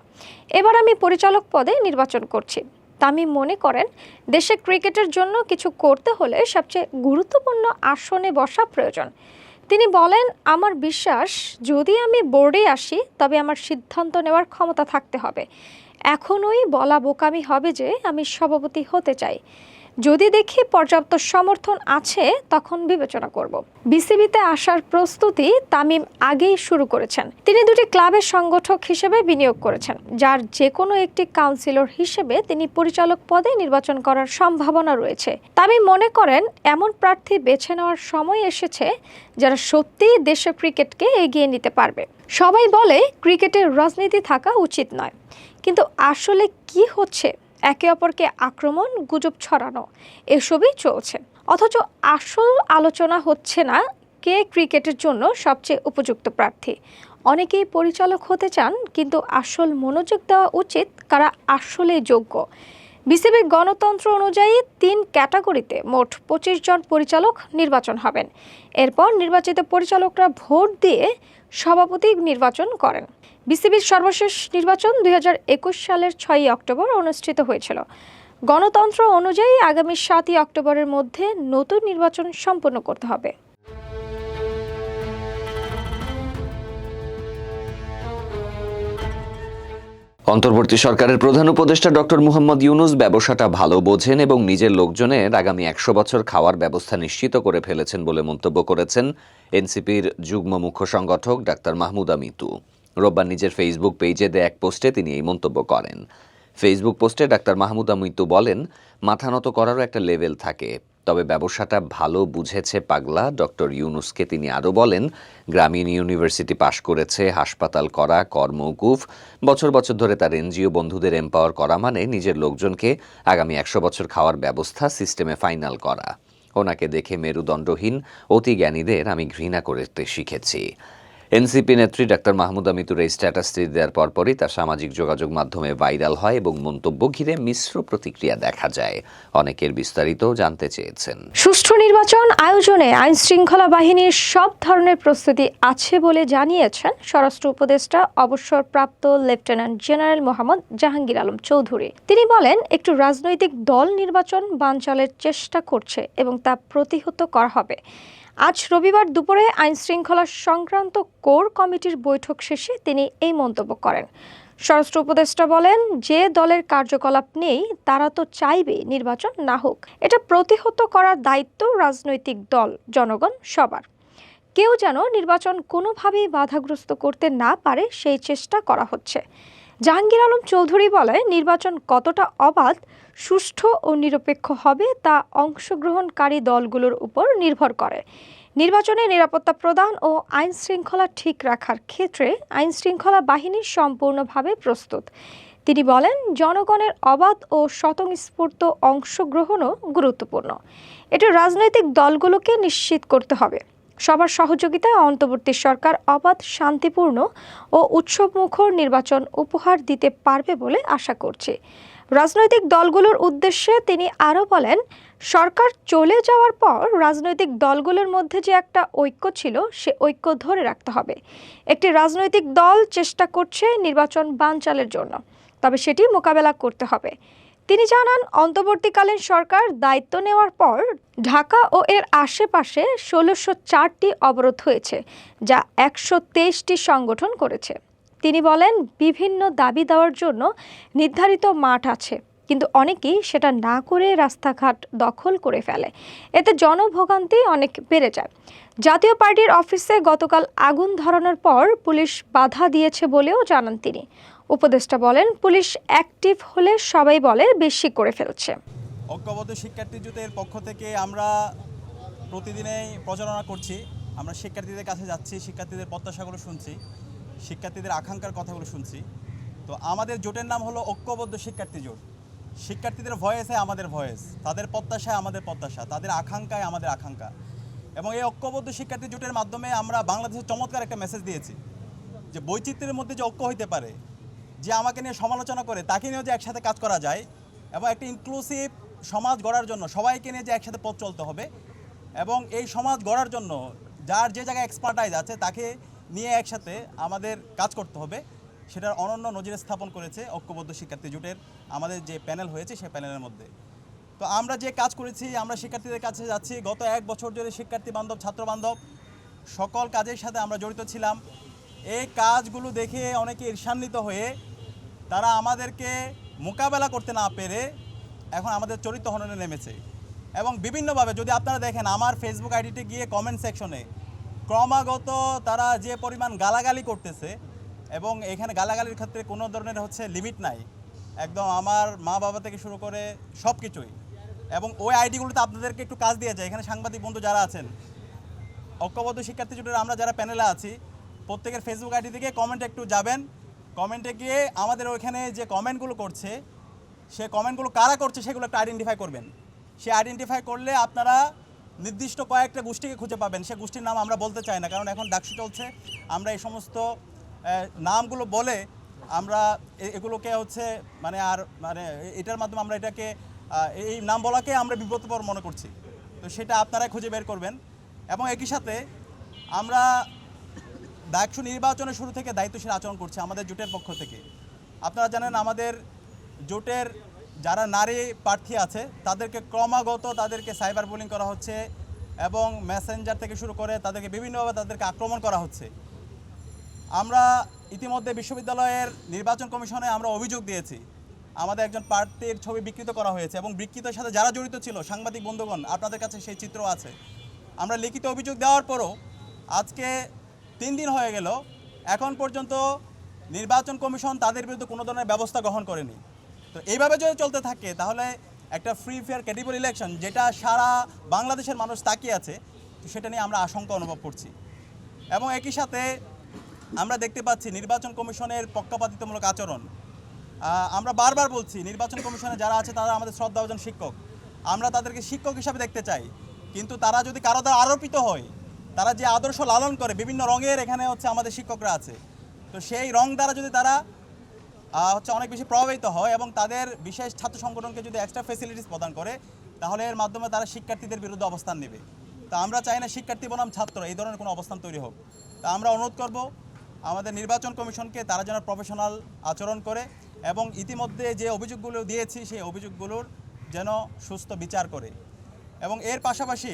Speaker 1: এবার আমি পরিচালক পদে নির্বাচন করছি। তামিম মনে করেন, দেশে ক্রিকেটের জন্য কিছু করতে হলে সবচেয়ে গুরুত্বপূর্ণ আসনে বসা প্রয়োজন। তিনি বলেন, আমার বিশ্বাস যদি আমি বোর্ডে আসি তবে আমার সিদ্ধান্ত নেওয়ার ক্ষমতা থাকতে হবে। এখনই বলা বোকামি হবে যে আমি সভাপতি হতে চাই। যদি দেখি পর্যাপ্ত সমর্থন আছে তখন বিবেচনা করব। বিসিবিতে আসার প্রস্তুতি তামিম আগেই শুরু করেছেন। তিনি দুটি ক্লাবের সংগঠক হিসেবে বিনিয়োগ করেছেন, যার যে কোনো একটি কাউন্সিলর হিসেবে তিনি পরিচালক পদে নির্বাচন করার সম্ভাবনা রয়েছে। তামিম মনে করেন, এমন প্রার্থী বেছে নেওয়ার সময় এসেছে যারা সত্যিই দেশের ক্রিকেটকে এগিয়ে নিতে পারবে। সবাই বলে ক্রিকেটের রাজনীতি থাকা উচিত নয়, কিন্তু আসলে কি হচ্ছে? একে অপরকে আক্রমণ, গুজব ছড়ানো, এসবই চলছে। অথচ আসল আলোচনা হচ্ছে না কে ক্রিকেটের জন্য সবচেয়ে উপযুক্ত প্রার্থী। অনেকেই পরিচালক হতে চান, কিন্তু আসল মনোযোগ দেওয়া উচিত কারা আসলে যোগ্য। বিসিবির গণতন্ত্র অনুযায়ী 3 ক্যাটাগরিতে মোট 25 জন পরিচালক নির্বাচন হবেন। এরপর নির্বাচিত পরিচালকরা ভোট দিয়ে সভাপতি নির্বাচন করেন। বিসিবির সর্বশেষ নির্বাচন 2021 সালের 6 অক্টোবর অনুষ্ঠিত হয়েছিল। গণতন্ত্র অনুযায়ী আগামী 7 অক্টোবরের মধ্যে নতুন নির্বাচন সম্পন্ন করতে হবে।
Speaker 12: অন্তর্বর্তী সরকারের প্রধান উপদেষ্টা ডক্টর মুহাম্মদ ইউনূস ব্যবসাটা ভালো বোঝেন এবং নিজের লোকজনের আগামী 100 বছর খাওয়ার ব্যবস্থা নিশ্চিত করে ফেলেছেন বলে মন্তব্য করেছেন এনসিপির যুগ্ম মুখ্য সংগঠক ডাক্তার মাহমুদা মিতু। রোববার নিজের ফেসবুক পেজে দেয়া এক পোস্টে তিনি এই মন্তব্য করেন। ফেসবুক পোস্টে ডাক্তার মাহমুদা মিতু বলেন, মাথা নত করারও একটা লেভেল থাকে, তবে ব্যবসাটা ভালো বুঝেছে পাগলা ডক্টর ইউনূসকে। তিনি আরও বলেন, গ্রামীণ ইউনিভার্সিটি পাশ করেছে, হাসপাতাল করা, কর্মকুফ, বছর বছর ধরে তার এনজিও বন্ধুদের এম্পাওয়ার করা মানে নিজের লোকজনকে আগামী 100 বছর খাওয়ার ব্যবস্থা সিস্টেমে ফাইনাল করা। ওনাকে দেখে মেরুদণ্ডহীন অতি জ্ঞানীদের আমি ঘৃণা করতে শিখেছি। এনসিপি নেত্রী ডাক্তার মাহমুদা মিতুর এই স্ট্যাটাসটি দেওয়ার পরপরই তার সামাজিক যোগাযোগ মাধ্যমে ভাইরাল হয় এবং মন্তব্য ঘিরে মিশ্র প্রতিক্রিয়া দেখা যায়। অনেকের বিস্তারিত জানতে চেয়েছেন।
Speaker 1: সুষ্ঠু নির্বাচন আয়োজনে আইন শৃঙ্খলা বাহিনীর সব ধরনের প্রস্তুতি আছে বলে জানিয়েছেন স্বরাষ্ট্র উপদেষ্টা অবসরপ্রাপ্ত লেফটেন্যান্ট জেনারেল মোহাম্মদ জাহাঙ্গীর আলম চৌধুরী। তিনি বলেন, একটু রাজনৈতিক দল নির্বাচন বানচালের চেষ্টা করছে এবং তা প্রতিহত করা হবে। আজ রবিবার দুপুরে আইন শৃঙ্খলা সংক্রান্ত কোর কমিটির বৈঠক শেষে তিনি এই মন্তব্য করেন। স্বরাষ্ট্র উপদেষ্টা বলেন, যে দলের কার্যকলাপ নেই তারা তো চাইবে নির্বাচন না হোক। এটা প্রতিহত করার দায়িত্ব রাজনৈতিক দল, জনগণ সবার। কেউ যেন নির্বাচন কোনোভাবেই বাধাগ্রস্ত করতে না পারে সেই চেষ্টা করা হচ্ছে। জাহাঙ্গীর আলম চৌধুরী বলে, নির্বাচন কতটা অবাধ, সুষ্ঠু ও নিরপেক্ষ হবে তা অংশগ্রহণকারী দলগুলোর উপর নির্ভর করে। নির্বাচনে নিরাপত্তা প্রদান ও আইন শৃঙ্খলা ঠিক রাখার ক্ষেত্রে আইন শৃঙ্খলা বাহিনী সম্পূর্ণভাবে প্রস্তুত। তিনি বলেন, জনগণের অবাধ ও স্বতঃস্ফূর্ত অংশগ্রহণও গুরুত্বপূর্ণ। এটা রাজনৈতিক দলগুলোকে নিশ্চিত করতে হবে। সবার সহযোগিতায় অন্তর্বর্তী সরকার অবাধ, শান্তিপূর্ণ ও উৎসবমুখর নির্বাচন উপহার দিতে পারবে বলে আশা করছি। রাজনৈতিক দলগুলোর উদ্দেশ্যে তিনি আরও বলেন, সরকার চলে যাওয়ার পর রাজনৈতিক দলগুলোর মধ্যে যে একটা ঐক্য ছিল সে ঐক্য ধরে রাখতে হবে। একটি রাজনৈতিক দল চেষ্টা করছে নির্বাচন বানচালের জন্য, তবে সেটি মোকাবেলা করতে হবে। তিনি জানান, অন্তর্বর্তীকালীন সরকার দায়িত্ব নেওয়ার পর ঢাকা ও এর আশেপাশে 1604টি অবরোধ হয়েছে, যা 123টি সংগঠন করেছে। তিনি বলেন, বিভিন্ন দাবি দেওয়ার জন্য নির্ধারিত মাঠ আছে, কিন্তু অনেকেই সেটা না করে রাস্তাঘাট দখল করে ফেলে। এতে জনভোগান্তি অনেক বেড়ে যায়। জাতীয় পার্টির অফিসে গতকাল আগুন ধরানোর পর পুলিশ বাধা দিয়েছে বলেও জানান তিনি। উপদেষ্টা বলেন, পুলিশ অ্যাক্টিভ হলে সবাই বলে বেশি করে ফেলছে।
Speaker 14: ঐক্যবদ্ধ শিক্ষার্থী জোটের পক্ষ থেকে আমরা প্রতিদিনই প্রচারণা করছি। আমরা শিক্ষার্থীদের কাছে যাচ্ছি, শিক্ষার্থীদের প্রত্যাশাগুলো শুনছি, শিক্ষার্থীদের আকাঙ্ক্ষার কথাগুলো শুনছি। তো আমাদের জোটের নাম হলো ঐক্যবদ্ধ শিক্ষার্থী জোট। শিক্ষার্থীদের ভয়েসে আমাদের ভয়েস, তাদের প্রত্যাশায় আমাদের প্রত্যাশা, তাদের আকাঙ্ক্ষায় আমাদের আকাঙ্ক্ষা। এবং এই ঐক্যবদ্ধ শিক্ষার্থী জোটের মাধ্যমে আমরা বাংলাদেশের চমৎকার একটা মেসেজ দিয়েছি যে বৈচিত্র্যের মধ্যে যে ঐক্য হইতে পারে, যে আমাকে নিয়ে সমালোচনা করে তাকে নিয়েও যে একসাথে কাজ করা যায়, এবং একটা ইনক্লুসিভ সমাজ গড়ার জন্য সবাইকে নিয়ে যে একসাথে পথ চলতে হবে, এবং এই সমাজ গড়ার জন্য যার যে জায়গায় এক্সপার্টাইজ আছে তাকে নিয়ে একসাথে আমাদের কাজ করতে হবে, সেটার অনন্য নজির স্থাপন করেছে ঐক্যবদ্ধ শিক্ষার্থী জোটের আমাদের যে প্যানেল হয়েছে সেই প্যানেলের মধ্যে। তো আমরা যে কাজ করেছি, আমরা শিক্ষার্থীদের কাছে যাচ্ছি। গত 1 বছর ধরে শিক্ষার্থী বান্ধব, ছাত্র বান্ধব সকল কাজের সাথে আমরা জড়িত ছিলাম। এই কাজগুলো দেখে অনেকে ঈর্ষান্বিত হয়ে তারা আমাদেরকে মোকাবেলা করতে না পেরে এখন আমাদের চরিত্র হননে নেমেছে। এবং বিভিন্নভাবে যদি আপনারা দেখেন আমার ফেসবুক আইডিতে গিয়ে কমেন্ট সেকশনে ক্রমাগত তারা যে পরিমাণ গালাগালি করতেছে, এবং এখানে গালাগালির ক্ষেত্রে কোনো ধরনের লিমিট নাই, একদম আমার মা বাবা থেকে শুরু করে সব কিছুই। এবং ওই আইডিগুলোতে আপনাদেরকে একটু কাজ দিয়ে যায়। এখানে সাংবাদিক বন্ধু যারা আছেন, ঐক্যবদ্ধ শিক্ষার্থী জোটের আমরা যারা প্যানেলে আছি, প্রত্যেকের ফেসবুক আইডি থেকে কমেন্টে একটু যাবেন। কমেন্টে গিয়ে আমাদের ওইখানে যে কমেন্টগুলো করছে, সে কমেন্টগুলো কারা করছে সেগুলো একটু আইডেন্টিফাই করবেন। সে আইডেন্টিফাই করলে আপনারা নির্দিষ্ট কয়েকটা গোষ্ঠীকে খুঁজে পাবেন, সে গোষ্ঠীর নাম আমরা বলতে চাই না, কারণ এখন ডাকসু চলছে। আমরা এই সমস্ত নামগুলো বলে আমরা এগুলোকে হচ্ছে মানে এটার মাধ্যমে আমরা এটাকে এই নাম বলাকে আমরা বিব্রতকর মনে করছি। তো সেটা আপনারাই খুঁজে বের করবেন। এবং একই সাথে আমরা ডাকসু নির্বাচনের শুরু থেকে দায়িত্বশীল আচরণ করছি আমাদের জোটের পক্ষ থেকে। আপনারা জানেন আমাদের জোটের যারা নারী প্রার্থী আছে তাদেরকে ক্রমাগত তাদেরকে সাইবার বুলিং করা হচ্ছে এবং মেসেঞ্জার থেকে শুরু করে তাদেরকে বিভিন্নভাবে তাদেরকে আক্রমণ করা হচ্ছে। আমরা ইতিমধ্যে বিশ্ববিদ্যালয়ের নির্বাচন কমিশনে আমরা অভিযোগ দিয়েছি, আমাদের একজন প্রার্থীর ছবি বিকৃত করা হয়েছে এবং বিকৃতের সাথে যারা জড়িত ছিল সাংবাদিক বন্ধুগণ আপনাদের কাছে সেই চিত্র আছে। আমরা লিখিত অভিযোগ দেওয়ার পরও আজকে 3 দিন হয়ে গেল, এখন পর্যন্ত নির্বাচন কমিশন তাদের বিরুদ্ধে কোনো ধরনের ব্যবস্থা গ্রহণ করেনি। তো এইভাবে যদি চলতে থাকে তাহলে একটা ফ্রি ফেয়ার ক্রেডিবল ইলেকশন যেটা সারা বাংলাদেশের মানুষ তাকিয়ে আছে, তো সেটা নিয়ে আমরা আশঙ্কা অনুভব করছি। এবং একই সাথে আমরা দেখতে পাচ্ছি নির্বাচন কমিশনের পক্ষপাতিত্বমূলক আচরণ। আমরা বারবার বলছি নির্বাচন কমিশনে যারা আছে তারা আমাদের শ্রদ্ধাভাজন শিক্ষক, আমরা তাদেরকে শিক্ষক হিসাবে দেখতে চাই, কিন্তু তারা যদি কারো দ্বারা আরোপিত হয়, তারা যে আদর্শ লালন করে বিভিন্ন রঙের এখানে হচ্ছে আমাদের শিক্ষকরা আছে, তো সেই রং দ্বারা যদি তারা হচ্ছে অনেক বেশি প্রভাবিত হয় এবং তাদের বিশেষ ছাত্র সংগঠনকে যদি এক্সট্রা ফেসিলিটিস প্রদান করে, তাহলে এর মাধ্যমে তারা শিক্ষার্থীদের বিরুদ্ধে অবস্থান নেবে। তো আমরা চাই না শিক্ষার্থী বনাম ছাত্র এই ধরনের কোনো অবস্থান তৈরি হোক। তা আমরা অনুরোধ করব আমাদের নির্বাচন কমিশনকে তারা যেন প্রফেশনাল আচরণ করে এবং ইতিমধ্যে যে অভিযোগগুলো দিয়েছি সেই অভিযোগগুলোর যেন সুস্থ বিচার করে। এবং এর পাশাপাশি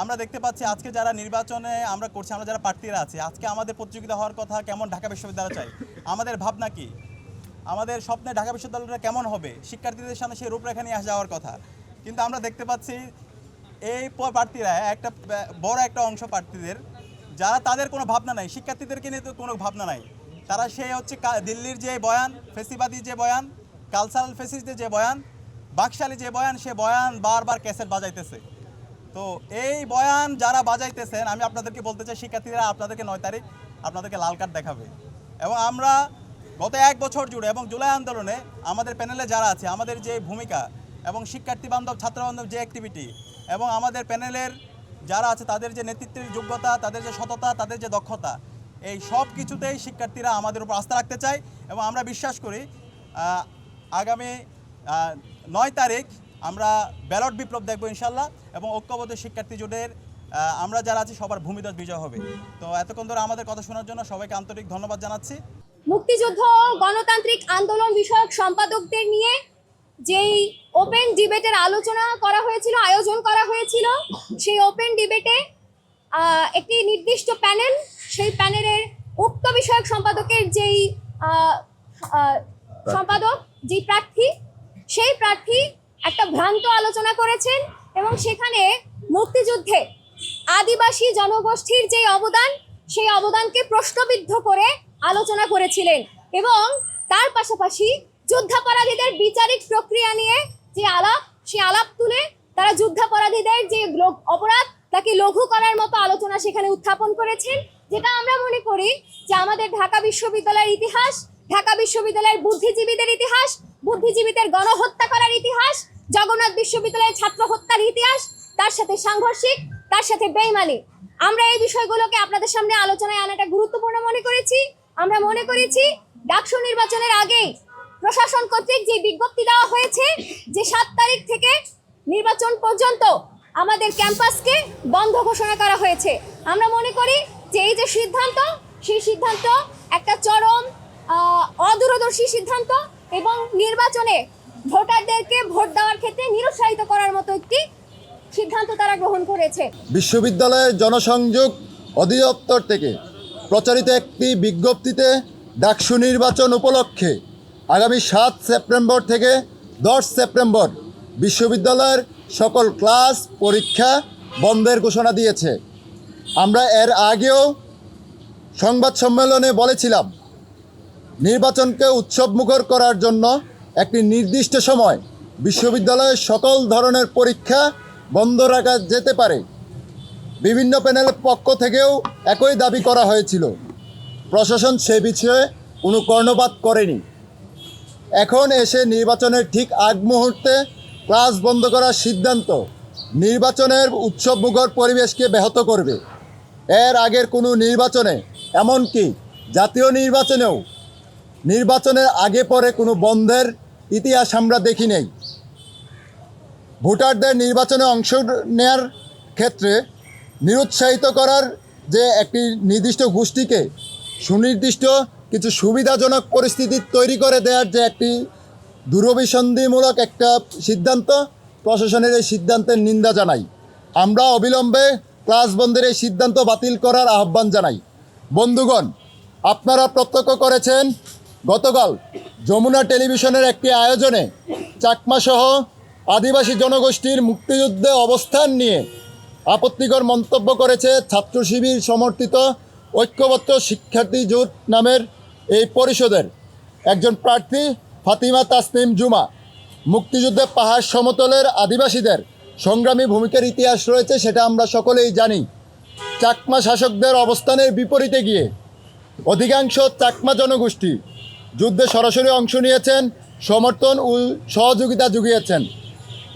Speaker 14: আমরা দেখতে পাচ্ছি আজকে যারা নির্বাচনে আমরা করছি, আমরা যারা প্রার্থীরা আছি, আজকে আমাদের প্রতিযোগিতা হওয়ার কথা কেমন ঢাকা বিশ্ববিদ্যালয় চাই, আমাদের ভাবনা কি, আমাদের স্বপ্নে ঢাকা বিশ্ববিদ্যালয়টা কেমন হবে, শিক্ষার্থীদের সামনে সেই রূপরেখা নিয়ে আসা যাওয়ার কথা। কিন্তু আমরা দেখতে পাচ্ছি এই প্রার্থীরা একটা বড় একটা অংশ প্রার্থীদের যারা তাদের কোনো ভাবনা নাই, শিক্ষার্থীদেরকে নিয়ে তো কোনো ভাবনা নাই, তারা সেই হচ্ছে দিল্লির যে বয়ান, ফেসিবাদী যে বয়ান, কালচারাল ফেসিসদের যে বয়ান, বাকশালী যে বয়ান, সে বয়ান বারবার ক্যাসেট বাজাইতেছে। তো এই বয়ান যারা বাজাইতেছেন আমি আপনাদেরকে বলতে চাই শিক্ষার্থীরা আপনাদেরকে 9 তারিখ আপনাদেরকে লাল কার্ড দেখাবে। এবং আমরা গত 1 বছর জুড়ে এবং জুলাই আন্দোলনে আমাদের প্যানেলে যারা আছে, আমাদের যে ভূমিকা এবং শিক্ষার্থী বান্ধব ছাত্র বান্ধব যে অ্যাক্টিভিটি এবং আমাদের প্যানেলের যারা আছে তাদের যে নেতৃত্বের যোগ্যতা, তাদের যে সততা, তাদের যে দক্ষতা, এই সব কিছুতেই শিক্ষার্থীরা আমাদের উপর আস্থা রাখতে চায়। এবং আমরা বিশ্বাস করি আগামী 9 তারিখ আমরা ব্যালট বিপ্লব দেখব ইনশাল্লাহ এবং ঐক্যবদ্ধ শিক্ষার্থী জোটের আমরা যারা আছি সবার ভূমিদল বিজয় হবে। তো এতক্ষণ ধরে আমাদের কথা শোনার জন্য সবাইকে আন্তরিক ধন্যবাদ জানাচ্ছি।
Speaker 15: মুক্তিযুদ্ধ গণতান্ত্রিক আন্দোলন বিষয়ক সম্পাদকদের নিয়ে যেই ওপেন ডিবেটের আলোচনা করা হয়েছিল, আয়োজন করা হয়েছিল, সেই ওপেন ডিবেটে একটি নির্দিষ্ট প্যানেল, সেই প্যানেলের উক্ত বিষয়ক সম্পাদকের যেই সম্পাদক, যেই প্রার্থী, সেই প্রার্থী একটা ভ্রান্ত আলোচনা করেছেন এবং সেখানে মুক্তিযুদ্ধে আদিবাসী জনগোষ্ঠীর যে অবদান, সেই অবদানকে প্রশ্নবিদ্ধ করে আলোচনা করেছিলেন এবং তার পাশাপাশি যুদ্ধাপরাধীদের বিচারিক প্রক্রিয়া নিয়ে যে আলাপ, সেই আলাপ তুলে তারা যুদ্ধাপরাধীদের যে অপরাধ তাকে লঘু করার মতো আলোচনা সেখানে উত্থাপন করেছেন, যেটা আমরা মনে করি যে আমাদের ঢাকা বিশ্ববিদ্যালয়ের ইতিহাস, ঢাকা বিশ্ববিদ্যালয়ের বুদ্ধিজীবীদের ইতিহাস, বুদ্ধিজীবীদের গণহত্যা করার ইতিহাস, জগন্নাথ বিশ্ববিদ্যালয়ের ছাত্র হত্যার ইতিহাস, তার সাথে সাংঘর্ষিক, তার সাথে বেইমানি। আমরা এই বিষয়গুলোকে আপনাদের সামনে আলোচনায় আনাটা গুরুত্বপূর্ণ মনে করেছি। আমরা মনে করেছি ডাকসু নির্বাচনের আগেই প্রশাসন কর্তৃক যে বিজ্ঞপ্তি দেওয়া হয়েছে যে 7 তারিখ থেকে নির্বাচন পর্যন্ত আমাদের ক্যাম্পাসকে বন্ধ ঘোষণা করা হয়েছে, আমরা মনে করি যে এই যে সিদ্ধান্ত, সেই সিদ্ধান্ত একটা চরম অদূরদর্শী সিদ্ধান্ত এবং নির্বাচনে ভোটারদেরকে ভোট দেওয়ার ক্ষেত্রে নিরুৎসাহিত করার মতো একটি সিদ্ধান্ত তারা গ্রহণ করেছে।
Speaker 16: বিশ্ববিদ্যালয়ের জনসংযোগ অধিদপ্তর থেকে প্রচারিত একটি বিজ্ঞপ্তিতে ডাকসু নির্বাচন উপলক্ষে আগামী 7 সেপ্টেম্বর থেকে 10 সেপ্টেম্বর বিশ্ববিদ্যালয়ের সকল ক্লাস পরীক্ষা বন্ধের ঘোষণা দিয়েছে। আমরা এর আগেও সংবাদ সম্মেলনে বলেছিলাম নির্বাচনকে উৎসবমুখর করার জন্য একটি নির্দিষ্ট সময় বিশ্ববিদ্যালয়ের সকল ধরনের পরীক্ষা বন্ধ রাখা যেতে পারে। বিভিন্ন প্যানেলের পক্ষ থেকেও একই দাবি করা হয়েছিল। প্রশাসন সে বিষয়ে কোনো কর্ণপাত করেনি। এখন এসে নির্বাচনের ঠিক আগ মুহূর্তে ক্লাস বন্ধ করার সিদ্ধান্ত নির্বাচনের উৎসবমুখর পরিবেশকে ব্যাহত করবে। এর আগের কোনো নির্বাচনে, এমনকি জাতীয় নির্বাচনের আগে পরে কোনো বন্ধের ইতিহাস আমরা দেখি নেই। ভোটারদের নির্বাচনে অংশ নেওয়ার ক্ষেত্রে নিরুৎসাহিত করার যে একটি নির্দিষ্ট গোষ্ঠীকে সুনির্দিষ্ট কিছু সুবিধাজনক পরিস্থিতি তৈরি করে দেওয়ার যে একটি দূরভিসন্ধিমূলক একটা সিদ্ধান্ত, প্রশাসনের এই সিদ্ধান্তের নিন্দা জানাই। আমরা অবিলম্বে ক্লাস বন্ধের এই সিদ্ধান্ত বাতিল করার আহ্বান জানাই। বন্ধুগণ, আপনারা প্রত্যক্ষ করেছেন গতকাল যমুনা টেলিভিশনের একটি আয়োজনে চাকমাসহ আদিবাসী জনগোষ্ঠীর মুক্তিযুদ্ধে অবস্থান নিয়ে আপত্তিকর মন্তব্য করেছে ছাত্র শিবির সমর্থিত ঐক্যবদ্ধ শিক্ষার্থী জোট নামের এই পরিষদের একজন প্রার্থী ফাতিমা তাসনিম জুমা। মুক্তিযুদ্ধে পাহাড় সমতলের আদিবাসীদের সংগ্রামী ভূমিকার ইতিহাস রয়েছে, সেটা আমরা সকলেই জানি। চাকমা শাসকদের অবস্থানের বিপরীতে গিয়ে অধিকাংশ চাকমা জনগোষ্ঠী যুদ্ধে সরাসরি অংশ নিয়েছেন, সমর্থন ও সহযোগিতা জুগিয়েছেন।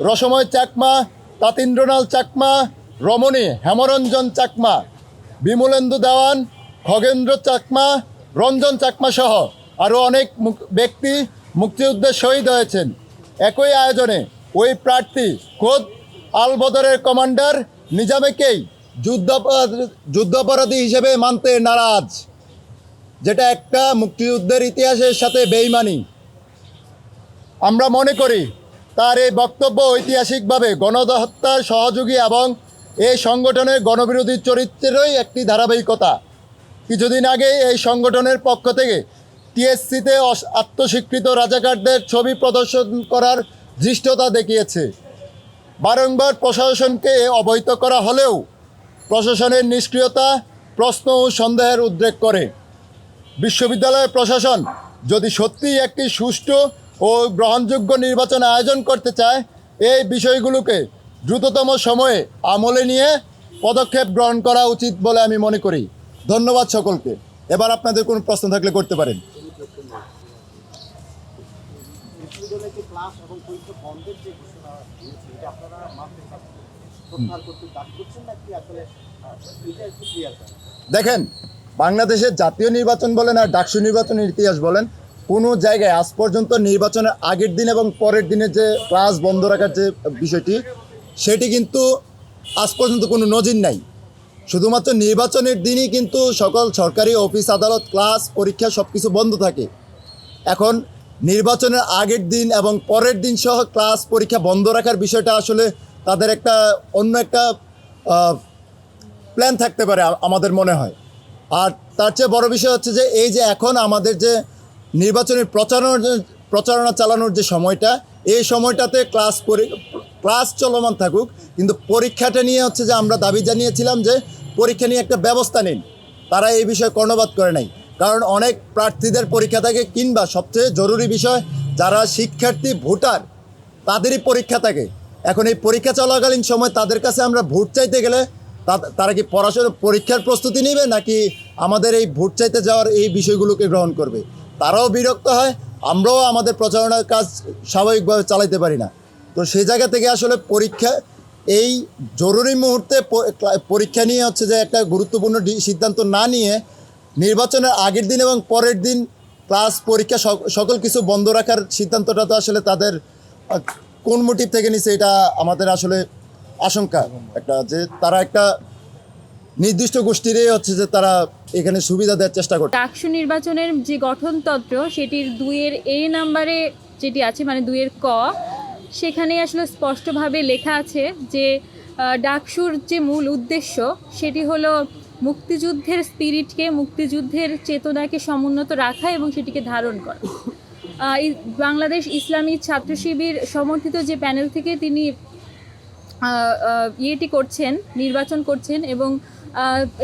Speaker 16: রসময় চাকমা, তাতীন্দ্রনাল চাকমা, রমণী হেমরঞ্জন চাকমা, বিমলেন্দু দেওয়ান, খগেন্দ্র চাকমা, রঞ্জন চাকমা সহ আরও অনেক ব্যক্তি মুক্তিযুদ্ধে শহীদ হয়েছেন। একই আয়োজনে ওই প্রার্থী খোদ আলবদরের কমান্ডার নিজামেকেই যুদ্ধাপরাধী হিসেবে মানতে নারাজ, যেটা একটা মুক্তিযুদ্ধের ইতিহাসের সাথে বেইমানি। আমরা মনে করি তার এই বক্তব্য ঐতিহাসিকভাবে গণহত্যার সহযোগী এবং এই সংগঠনের গণবিরোধী চরিত্রেরই একটি ধারাবাহিকতা। কিছুদিন আগে এই সংগঠনের পক্ষ থেকে টিএসসিতে আত্মস্বীকৃত রাজাকারদের ছবি প্রদর্শন করার ধৃষ্টতা দেখিয়েছে। বারংবার প্রশাসনকে অবহিত করা হলেও প্রশাসনের নিষ্ক্রিয়তা প্রশ্ন ও সন্দেহের উদ্রেক করে। বিশ্ববিদ্যালয়ের প্রশাসন যদি সত্যিই একটি সুষ্ঠু ও গ্রহণযোগ্য নির্বাচন আয়োজন করতে চায়, এই বিষয়গুলোকে দ্রুততম সময়ে আমলে নিয়ে পদক্ষেপ গ্রহণ করা উচিত বলে আমি মনে করি। ধন্যবাদ সকলকে। এবার আপনাদের কোনো প্রশ্ন থাকলে করতে পারেন। দেখেন, বাংলাদেশের জাতীয় নির্বাচন বলেন আর ডাকসু নির্বাচনের ইতিহাস বলেন, কোনো জায়গায় আজ পর্যন্ত নির্বাচনের আগের দিন এবং পরের দিনে যে ক্লাস বন্ধ রাখার যে বিষয়টি, সেটি কিন্তু আজ পর্যন্ত কোনো নজির নাই। শুধুমাত্র নির্বাচনের দিনই কিন্তু সকল সরকারি অফিস আদালত ক্লাস পরীক্ষা সব কিছু বন্ধ থাকে। এখন নির্বাচনের আগের দিন এবং পরের দিন সহ ক্লাস পরীক্ষা বন্ধ রাখার বিষয়টা আসলে তাদের একটা অন্য একটা প্ল্যান থাকতে পারে আমাদের মনে হয়। আর তার চেয়ে বড় বিষয় হচ্ছে যে এই যে এখন আমাদের যে নির্বাচনের প্রচারণা চালানোর যে সময়টা, এই সময়টাতে ক্লাস চলমান থাকুক, কিন্তু পরীক্ষাটা নিয়ে হচ্ছে যে আমরা দাবি জানিয়েছিলাম যে পরীক্ষা নিয়ে একটা ব্যবস্থা নিন। তারা এই বিষয়ে কর্ণপাত করে নাই, কারণ অনেক প্রার্থীদের পরীক্ষা থাকে, কিংবা সবচেয়ে জরুরি বিষয় যারা শিক্ষার্থী ভোটার তাদেরই পরীক্ষা থাকে। এখন এই পরীক্ষা চলাকালীন সময় তাদের কাছে আমরা ভোট চাইতে গেলে তারা কি পরীক্ষার প্রস্তুতি নেবে, নাকি আমাদের এই ভোট চাইতে যাওয়ার এই বিষয়গুলোকে গ্রহণ করবে? তারাও বিরক্ত হয়, আমরাও আমাদের প্রচারণার কাজ স্বাভাবিকভাবে চালাইতে পারি না। তো সেই জায়গা থেকে আসলে পরীক্ষা, এই জরুরি মুহূর্তে পরীক্ষা নিয়ে হচ্ছে যে একটা গুরুত্বপূর্ণ সিদ্ধান্ত না নিয়ে নির্বাচনের আগের দিন এবং পরের দিন ক্লাস পরীক্ষা সকল কিছু বন্ধ রাখার সিদ্ধান্তটা তো আসলে তাদের কোন মোটিভ থেকে নিছে, এটা আমাদের আসলে আশঙ্কা একটা, যে তারা একটা নির্দিষ্ট গোষ্ঠীরই হচ্ছে যে তারা এখানে সুবিধা দেওয়ার চেষ্টা করছে।
Speaker 17: ডাকসু নির্বাচনের যে গঠনতন্ত্র, সেটির 2-এর A নাম্বারে যেটি আছে, মানে 2-এর ক, সেখানে আসলে স্পষ্টভাবে লেখা আছে যে ডাকসুর যে মূল উদ্দেশ্য সেটি হলো মুক্তিযুদ্ধের স্পিরিটকে, মুক্তিযুদ্ধের চেতনাকে সমুন্নত রাখা এবং সেটিকে ধারণ করা। বাংলাদেশ ইসলামী ছাত্র শিবির সমর্থিত যে প্যানেল থেকে তিনি নির্বাচন করছেন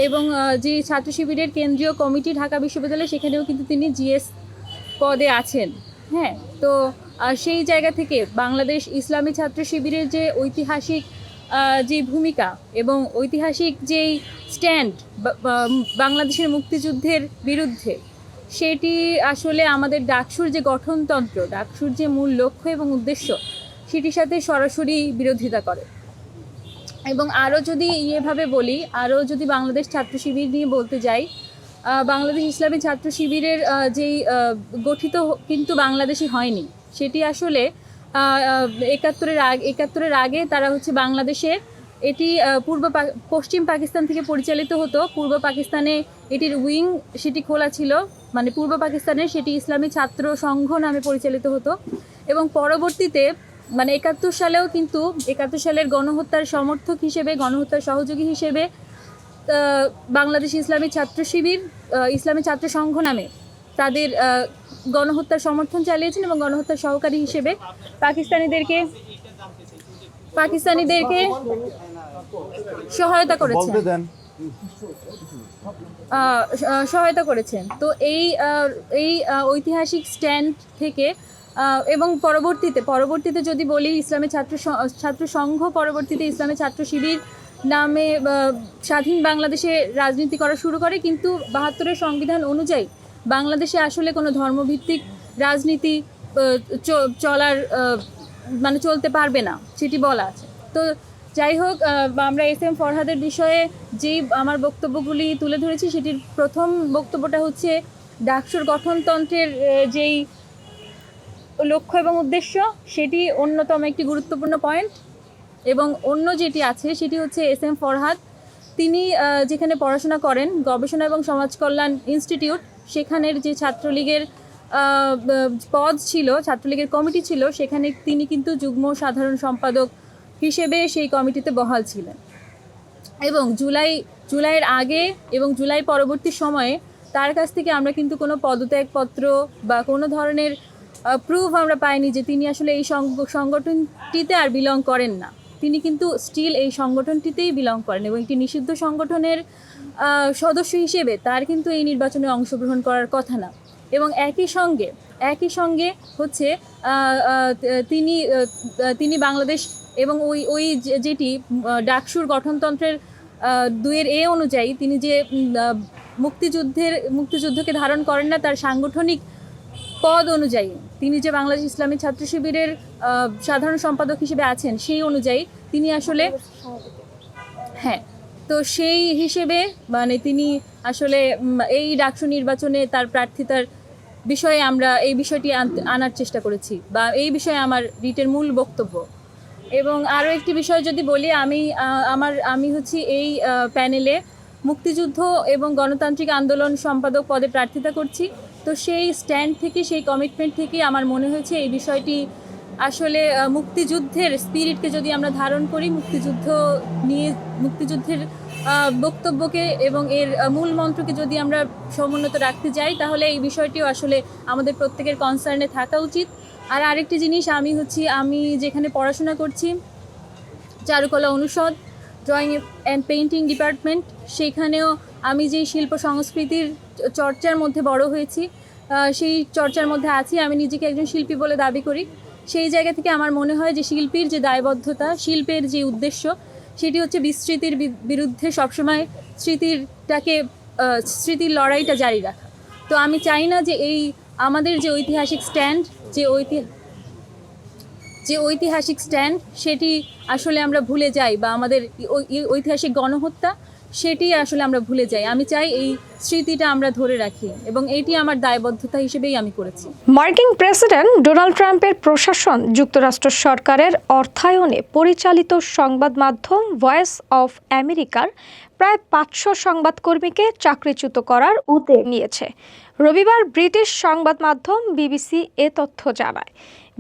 Speaker 17: এবং যে ছাত্র শিবিরের কেন্দ্রীয় কমিটি ঢাকা বিশ্ববিদ্যালয়, সেখানেও কিন্তু তিনি জিএস পদে আছেন। হ্যাঁ, তো সেই জায়গা থেকে বাংলাদেশ ইসলামী ছাত্র শিবিরের যে ঐতিহাসিক যে ভূমিকা এবং ঐতিহাসিক যেই স্ট্যান্ড বাংলাদেশের মুক্তিযুদ্ধের বিরুদ্ধে, সেটি আসলে আমাদের ডাকসুর যে গঠনতন্ত্র, ডাকসুর যে মূল লক্ষ্য এবং উদ্দেশ্য, সেটির সাথে সরাসরি বিরোধিতা করে। এবং আরও যদি এভাবে বলি, আরও যদি বাংলাদেশ ছাত্র শিবির নিয়ে বলতে যাই, বাংলাদেশ ইসলামী ছাত্র শিবিরের যেই গঠিত কিন্তু বাংলাদেশি হয়নি, সেটি আসলে ৭১-এর আগে তারা হচ্ছে বাংলাদেশে এটি পশ্চিম পাকিস্তান থেকে পরিচালিত হতো। পূর্ব পাকিস্তানে এটির উইং সেটি খোলা ছিল, মানে পূর্ব পাকিস্তানে সেটি ইসলামী ছাত্র সংঘ নামে পরিচালিত হতো। এবং পরবর্তীতে মানে ৭১ সালেও কিন্তু ৭১ সালের গণহত্যার সমর্থক হিসেবে, গণহত্যার সহযোগী হিসেবে বাংলাদেশ ইসলামী ছাত্র শিবির, ইসলামী ছাত্র সংঘ নামে তাদের গণহত্যার সমর্থন চালিয়েছেন এবং গণহত্যার সহকারী হিসেবে পাকিস্তানিদেরকে সহায়তা করেছেন। তো এই ঐতিহাসিক স্ট্যান্ড থেকে এবং পরবর্তীতে যদি বলি, ইসলামী ছাত্র সংঘ পরবর্তীতে ইসলামী ছাত্র শিবির নামে স্বাধীন বাংলাদেশে রাজনীতি করা শুরু করে। কিন্তু ৭২-এর সংবিধান অনুযায়ী বাংলাদেশে আসলে কোনো ধর্মভিত্তিক রাজনীতি চলতে পারবে না, সেটি বলা আছে। তো যাই হোক, আমরা SM ফরহাদের বিষয়ে যেই আমার বক্তব্যগুলি তুলে ধরেছি, সেটির প্রথম বক্তব্যটা হচ্ছে ডাকসুর গঠনতন্ত্রের যেই লক্ষ্য এবং উদ্দেশ্য, সেটি অন্যতম একটি গুরুত্বপূর্ণ পয়েন্ট। এবং অন্য যেটি আছে সেটি হচ্ছে SM ফরহাদ, তিনি যেখানে পড়াশোনা করেন, গবেষণা এবং সমাজ কল্যাণ ইনস্টিটিউট, সেখানের যে ছাত্রলীগের পদ ছিল, ছাত্রলীগের কমিটি ছিল, সেখানে তিনি কিন্তু যুগ্ম সাধারণ সম্পাদক হিসেবে সেই কমিটিতে বহাল ছিলেন। এবং জুলাইয়ের আগে এবং জুলাই পরবর্তী সময়ে তার কাছ থেকে আমরা কিন্তু কোনো পদত্যাগপত্র বা কোনো ধরনের প্রুফ আমরা পাইনি যে তিনি আসলে এই সংগঠনটিতে আর বিলং করেন না। তিনি কিন্তু স্টিল এই সংগঠনটিতেই বিলং করেন এবং একটি নিষিদ্ধ সংগঠনের সদস্য হিসেবে তার কিন্তু এই নির্বাচনে অংশগ্রহণ করার কথা না। এবং একই সঙ্গে হচ্ছে তিনি বাংলাদেশ এবং ওই যেটি ডাকসুর গঠনতন্ত্রের 2-এ অনুযায়ী তিনি যে মুক্তিযুদ্ধকে ধারণ করেন না, তার সাংগঠনিক পদ অনুযায়ী তিনি যে বাংলাদেশ ইসলামী ছাত্র শিবিরের সাধারণ সম্পাদক হিসেবে আছেন, সেই অনুযায়ী তিনি আসলে তো সেই হিসেবে মানে তিনি আসলে এই ডাকসু নির্বাচনে তার প্রার্থিতার বিষয়ে আমরা এই বিষয়টি আনার চেষ্টা করেছি, বা এই বিষয়ে আমার রিটের মূল বক্তব্য। এবং আরও একটি বিষয় যদি বলি, আমি হচ্ছি এই প্যানেলে মুক্তিযুদ্ধ এবং গণতান্ত্রিক আন্দোলন সম্পাদক পদে প্রার্থিতা করছি। তো সেই স্ট্যান্ড থেকে, সেই কমিটমেন্ট থেকে আমার মনে হয়েছে এই বিষয়টি আসলে মুক্তিযুদ্ধের স্পিরিটকে যদি আমরা ধারণ করি, মুক্তিযুদ্ধের বক্তব্যকে এবং এর মূল মন্ত্রকে যদি আমরা সমুন্নত রাখতে যাই, তাহলে এই বিষয়টিও আসলে আমাদের প্রত্যেকের কনসার্নে থাকা উচিত। আর আরেকটি জিনিস, আমি যেখানে পড়াশোনা করছি, চারুকলা অনুষদ, ড্রয়িং অ্যান্ড পেইন্টিং ডিপার্টমেন্ট, সেখানেও আমি যেই শিল্প সংস্কৃতির চর্চার মধ্যে বড় হয়েছি, সেই চর্চার মধ্যে আছি। আমি নিজেকে একজন শিল্পী বলে দাবি করি। সেই জায়গা থেকে আমার মনে হয় যে শিল্পীর যে দায়বদ্ধতা, শিল্পের যে উদ্দেশ্য, সেটি হচ্ছে বিস্মৃতির বিরুদ্ধে সবসময় স্মৃতির লড়াইটা জারি রাখা। তো আমি চাই না যে এই আমাদের যে ঐতিহাসিক স্ট্যান্ড, সেটি আসলে আমরা ভুলে যাই, বা আমাদের ঐতিহাসিক গণহত্যা সেটি আসলে আমরা ভুলে যাই। আমি চাই এই স্মৃতিটা আমরা ধরে রাখি, এবং এটি আমার দায়বদ্ধতা হিসেবেই আমি করেছি।
Speaker 1: মার্কিন প্রেসিডেন্ট ডোনাল্ড ট্রাম্পের প্রশাসন যুক্তরাষ্ট্র সরকারের অর্থায়নে পরিচালিত সংবাদ মাধ্যম ভয়েস অফ আমেরিকার প্রায় 500 সংবাদকর্মীকে চাকরিচ্যুত করার উদ্যোগ নিয়েছে। রবিবার ব্রিটিশ সংবাদ মাধ্যম বিবিসি এ তথ্য জানায়।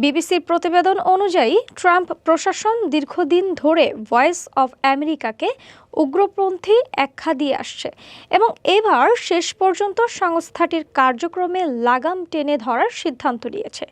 Speaker 1: বিবিসির প্রতিবেদন অনুযায়ী ট্রাম্প প্রশাসন দীর্ঘদিন ধরে ভয়েস অফ আমেরিকাকে উগ্রপন্থী আখ্যা দিয়ে আসছে এবং এবার শেষ পর্যন্ত সংস্থাটির কার্যক্রমে লাগাম টেনে ধরার সিদ্ধান্ত নিয়েছে।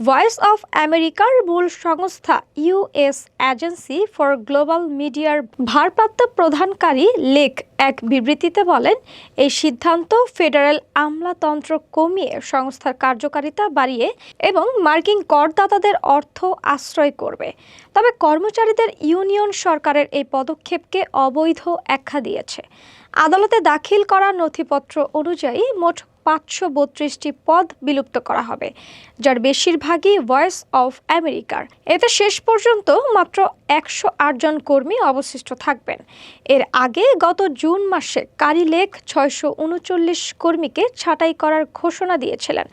Speaker 1: ভয়েস অফ আমেরিকার মূল সংস্থা ইউএস এজেন্সি ফর গ্লোবাল মিডিয়ার ভারপ্রাপ্ত প্রধানকারী লেক এক বিবৃতিতে বলেন, এই সিদ্ধান্ত ফেডারেল আমলাতন্ত্র কমিয়ে সংস্থার কার্যকারিতা বাড়িয়ে এবং মার্কিন করদাতাদের অর্থ আশ্রয় করবে। তবে কর্মচারীদের ইউনিয়ন সরকারের এই পদক্ষেপকে অবৈধ আখ্যা দিয়েছে। আদালতে দাখিল করা নথিপত্র অনুযায়ী মোট 532টি পদ বিলুপ্ত করা হবে, যার বেশিরভাগই ভয়েস অফ আমেরিকার। এতে শেষ পর্যন্ত মাত্র 108 জন কর্মী অবশিষ্ট থাকবেন। এর আগে গত জুন মাসে কারি লেক 639 কর্মীকে ছাঁটাই করার ঘোষণা দিয়েছিলেন,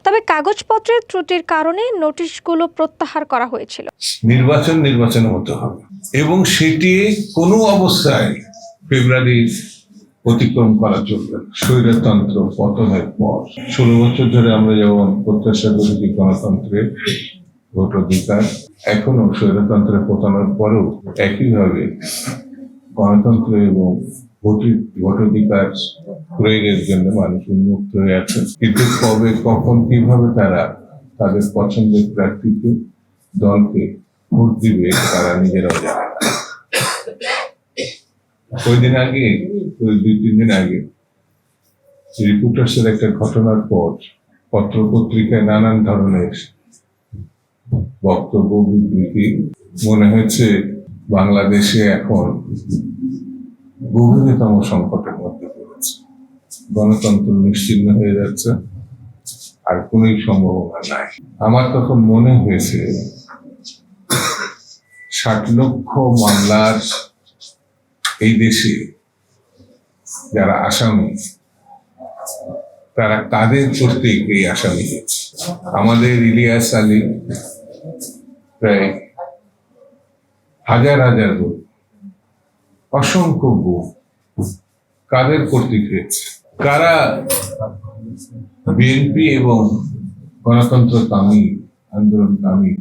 Speaker 1: তবে কাগজপত্রের ত্রুটির কারণে নোটিশগুলো প্রত্যাহার করা হয়েছিল।
Speaker 18: নির্বাচন হতে হবে এবং সেটি কোনো অবস্থায় ফেব্রুয়ারি অতিক্রম করা চলবে না। স্বৈরতন্ত্র পতনের পর 16 বছর ধরে আমরা যেমন প্রত্যাশা করেছি গণতন্ত্রের ভোটাধিকার, এখনো স্বৈরতন্ত্রের পতনের পরেও একইভাবে গণতন্ত্র এবং ভোটাধিকার প্রয়োগের জন্য মানুষ উন্মুক্ত হয়ে আছে। কিন্তু কবে, কখন, কিভাবে তারা তাদের পছন্দের প্রার্থীকে, দলকে ভোট দিবে তারা নিজেরাও জানে না। ওই 2-3 দিন আগে রিপোর্টার্সের একটা ঘটনার পর পত্র পত্রিকায় নানান ধরনের বক্তব্য, বিবৃতি, মনে হয়েছে বাংলাদেশে এখন গভীরতম সংকটের মধ্যে পড়েছে। গণতন্ত্র নিশ্চিহ্ন হয়ে যাচ্ছে, আর কোন সম্ভাবনা নাই। আমার তখন মনে হয়েছে 60 লক্ষ মামলার এই দেশে যারা আসামি, তারা কাদের কর্তৃক এই আসামি হয়েছে। আমাদের ইলিয়াস আলী প্রায় হাজার গুণ, অসংখ্য গুণ কাদের কর্তৃক হয়েছে, কারা বিএনপি এবং গণতন্ত্রকামী আন্দোলনকামী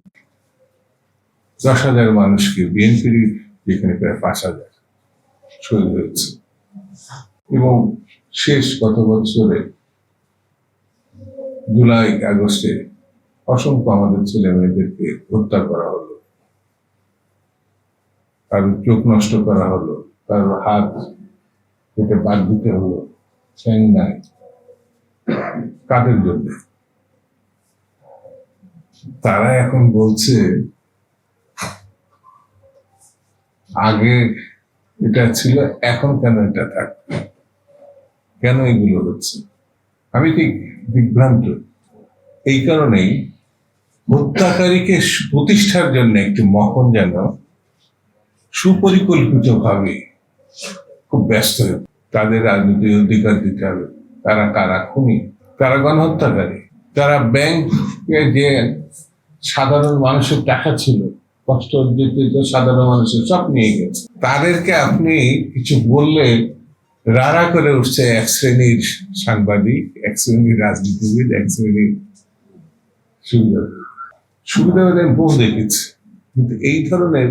Speaker 18: 10,000 মানুষকে, বিএনপির যেখানে প্রায় 5,000 শহীদ হয়েছে। এবং শেষ গত বছরে জুলাই আগস্টে অসংখ্য আমাদের ছেলে মেয়েদেরকে হত্যা করা হলো, কারোর চোখ নষ্ট করা হলো, কারোর হাত কেটে বাদ দিতে হলো, ঠ্যাং নাই। কাদের জন্য? তারা এখন বলছে আগে এটা ছিল, এখন কেন এটা থাকবে, কেন এগুলো হচ্ছে? আমি ঠিক বিভ্রান্ত। এই কারণেই হত্যাকারীকে প্রতিষ্ঠার জন্য একটি মহল যেন সুপরিকল্পিতভাবে খুব ব্যস্ত হয়ে তাদের রাজনৈতিক অধিকার দিতে হবে। তারা কারা খুনি, তারা গণহত্যাকারী, তারা ব্যাংকে যে সাধারণ মানুষের টাকা ছিল, কষ্ট অর্জিত সাধারণ মানুষের সব নিয়ে গেছে। তাদেরকে আপনি কিছু বললে রাড়া করে উঠছে এক শ্রেণীর সাংবাদিক, এক শ্রেণীর রাজনীতিবিদ, এক শ্রেণীর সুবিধাবাদ। আমি বহু দেখেছি, কিন্তু এই ধরনের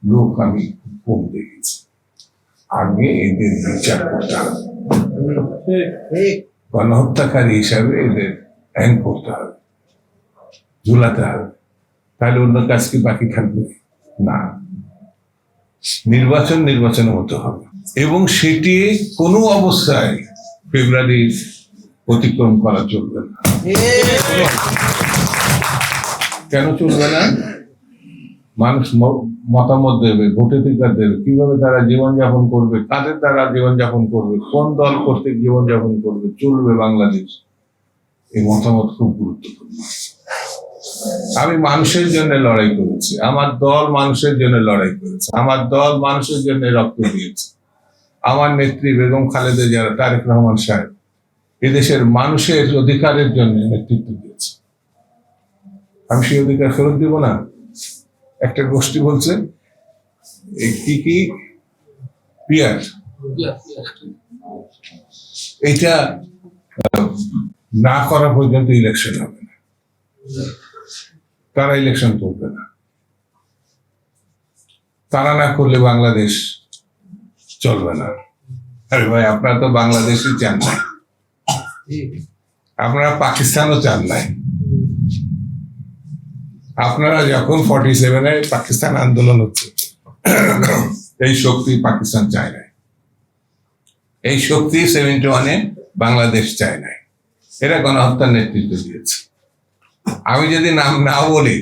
Speaker 18: লোক আমি কম দেখেছি। আগে এদের বিচার করতে হবে, গণহত্যাকারী হিসাবে এদের আইন করতে হবে, ঝুলাতে হবে। তাহলে অন্য কাজ কি বাকি থাকবে না? নির্বাচন হতে হবে এবং সেটি কোনো অবস্থায় ফেব্রুয়ারি অতিক্রম করা চলবে না। কেন চলবে না? মানুষ মতামত দেবে, ভোটাধিকার দেবে, কিভাবে তারা জীবনযাপন করবে, কাদের দ্বারা জীবনযাপন করবে, কোন দল কর্তৃক জীবনযাপন করবে, চলবে বাংলাদেশ। এই মতামত খুব গুরুত্বপূর্ণ। আমি মানুষের জন্য লড়াই করেছি, আমার দল মানুষের জন্য লড়াই করেছে, আমার দল মানুষের জন্য রক্ত দিয়েছে। আমার নেত্রী বেগম খালেদা জিয়া, তারেক রহমান সাহেব এদেশের মানুষের অধিকারের জন্য নেতৃত্ব দিয়েছে। আমি সেই অধিকার ফেরত দিব না? একটা গোষ্ঠী বলছে কি পিয়ার, এটা না করা পর্যন্ত ইলেকশন হবে না, তারা ইলেকশন করবে না। তারা না করলে বাংলাদেশ চলবে না। আরে ভাই, আপনারা তো বাংলাদেশই চান নাই, আপনারা পাকিস্তানও চান নাই। আপনারা যখন 47-এ পাকিস্তান আন্দোলন হচ্ছে, এই শক্তি পাকিস্তান চায় নাই, এই শক্তি 71-এ বাংলাদেশ চায় নাই। এরা গণহত্যার নেতৃত্ব দিয়েছে। আমি যদি নাম না বলি,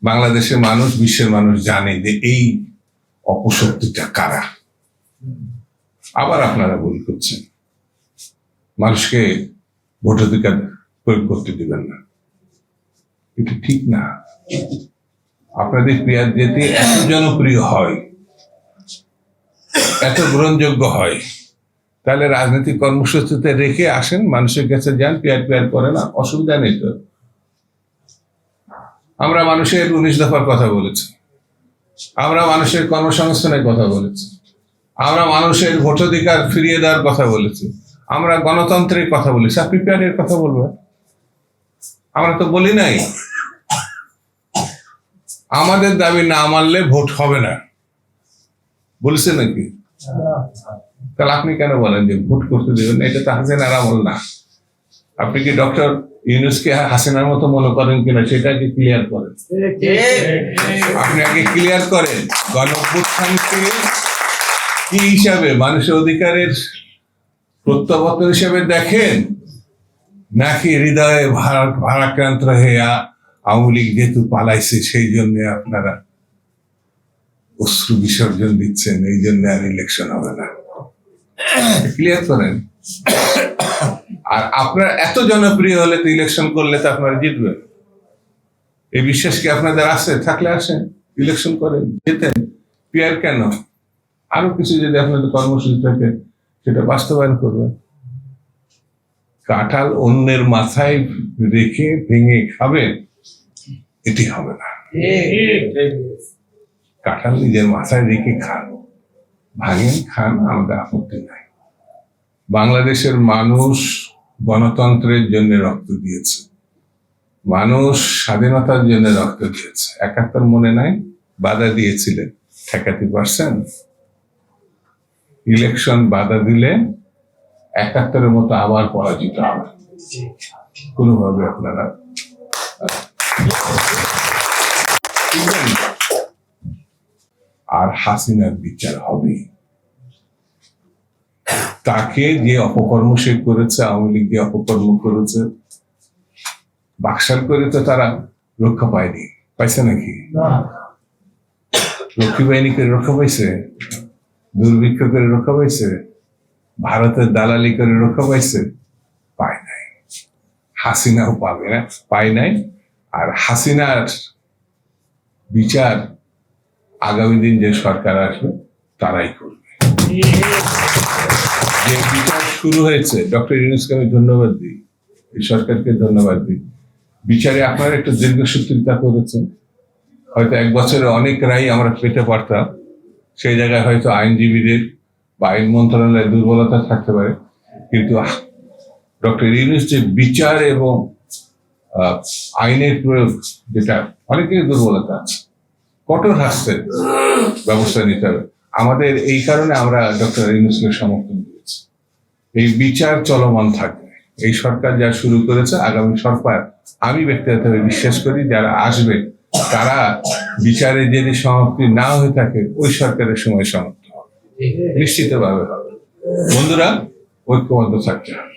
Speaker 18: বাংলাদেশের মানুষ, বিশ্বের মানুষ জানে যে এই অপশক্তিটা কারা। আবার আপনারা ভুল করছেন, মানুষকে ভোটাধিকার প্রয়োগ করতে দিবেন না, এটা ঠিক না। আপনাদের ক্রিয়া যদি এত জনপ্রিয় হয়, এত গ্রহণযোগ্য হয়, তাহলে রাজনৈতিক কর্মসূচিতে রেখে আসেন, মানুষের কাছে যান, পিয়ার করেন, অসুবিধা নেই তো। আমরা মানুষের 19 দফার কথা বলেছি, আমরা মানুষের কর্মসংস্থানের কথা বলেছি, আমরা মানুষের ভোটাধিকার ফিরিয়ে দেওয়ার কথা বলেছি, আমরা গণতন্ত্রের কথা বলেছি। আপনি পিয়ারের কথা বলবেন? আমরা তো বলি নাই। আমাদের দাবি না মানলে ভোট হবে না বলেছে নাকি? তাহলে আপনি কেন বলেন যে ভোট করতে দেবেন না? এটা তো হাসিনার আমল না। আপনি কি ডক্টর ইউনূসকে হাসিনার মতো মনে করেন কিনা সেটা আগে ক্লিয়ার করেন। আপনি আগে ক্লিয়ার করেন গণঅভ্যুত্থানকে কি হিসাবে, মানুষের অধিকারের প্রত্যাবর্তন হিসেবে দেখেন, নাকি হৃদয়ে ভারাক্রান্ত হয়ে আওয়ামী লীগ যেহেতু পালাইছে সেই জন্য আপনারা অশ্রু বিসর্জন দিচ্ছেন, এই জন্য আর ইলেকশন হবে না? ক্লিয়ার করেন। আর আপনার এত জনপ্রিয় হলে তো ইলেকশন করলে তো আপনারা জিতবেন, এই বিশ্বাস কি আপনাদের আছে? থাকলে আসেন, ইলেকশন করেন, যেতেন। পিয়ার কেন? আরো কিছু যদি আপনাদের কর্মসূচি থাকে সেটা বাস্তবায়ন করবেন। কাঁঠাল অন্যের মাথায় রেখে ভেঙে খাবেন, এটি হবে না। কাঁঠাল নিজের মাথায় রেখে খান, ভাঙেন, খান, আমাদের আপত্তি নাই। বাংলাদেশের মানুষ গণতন্ত্রের জন্য রক্ত দিয়েছে, মানুষ স্বাধীনতার জন্য রক্ত দিয়েছে। ৭১ মনে নাই? বাধা দিয়েছিলেন, ঠেকাতে পারছেন? ইলেকশন বাধা দিলে ৭১ মতো আবার পরাজিত হবে। কোনোভাবে আপনারা আর হাসিনার বিচার হবে। তাকে যে অপকর্ম সে করেছে, আওয়ামী লীগ যে অপকর্ম করেছে, বাকশাল করে তো তারা রক্ষা পায়নি। পাইছে নাকি? রক্ষী বাহিনী করে রক্ষা পাইছে, দুর্ভিক্ষ করে রক্ষা পাইছে, ভারতের দালালি করে রক্ষা পাইছে? পায় নাই। হাসিনাও পাবে না, পায় নাই। আর হাসিনার বিচার আগামী দিন যে সরকার আসবে তারাই করবে। যে বিচার শুরু হয়েছে, ডক্টর ইউনূসকে আমি ধন্যবাদ দিই, এই সরকারকে ধন্যবাদ দিই। বিচারে আপনারা একটু দীর্ঘসূত্রিতা করেছেন, হয়তো 1 বছরে অনেক রায় আমরা পেতে পারতাম। সেই জায়গায় হয়তো আইনজীবীদের বা আইন মন্ত্রণালয়ের দুর্বলতা থাকতে পারে, কিন্তু ডক্টর ইউনূস যে বিচার এবং আইনের প্রয়োগ, যেটা অনেকের দুর্বলতা আছে, কঠোর হাসতে ব্যবস্থা নিতে হবে। আমাদের এই কারণে আমরা ডক্টর ইউনূসকে সমর্থন দিয়েছি। এই বিচার চলমান থাকবে। এই সরকার যা শুরু করেছে, আগামী সরকার, আমি ব্যক্তিগতভাবে বিশ্বাস করি যারা আসবে তারা বিচারে যদি সমাপ্তি না হয়ে থাকে, ওই সরকারের সময় সমাপ্ত হবে, নিশ্চিতভাবে হবে। বন্ধুরা, ঐক্যবদ্ধ থাকতে হবে।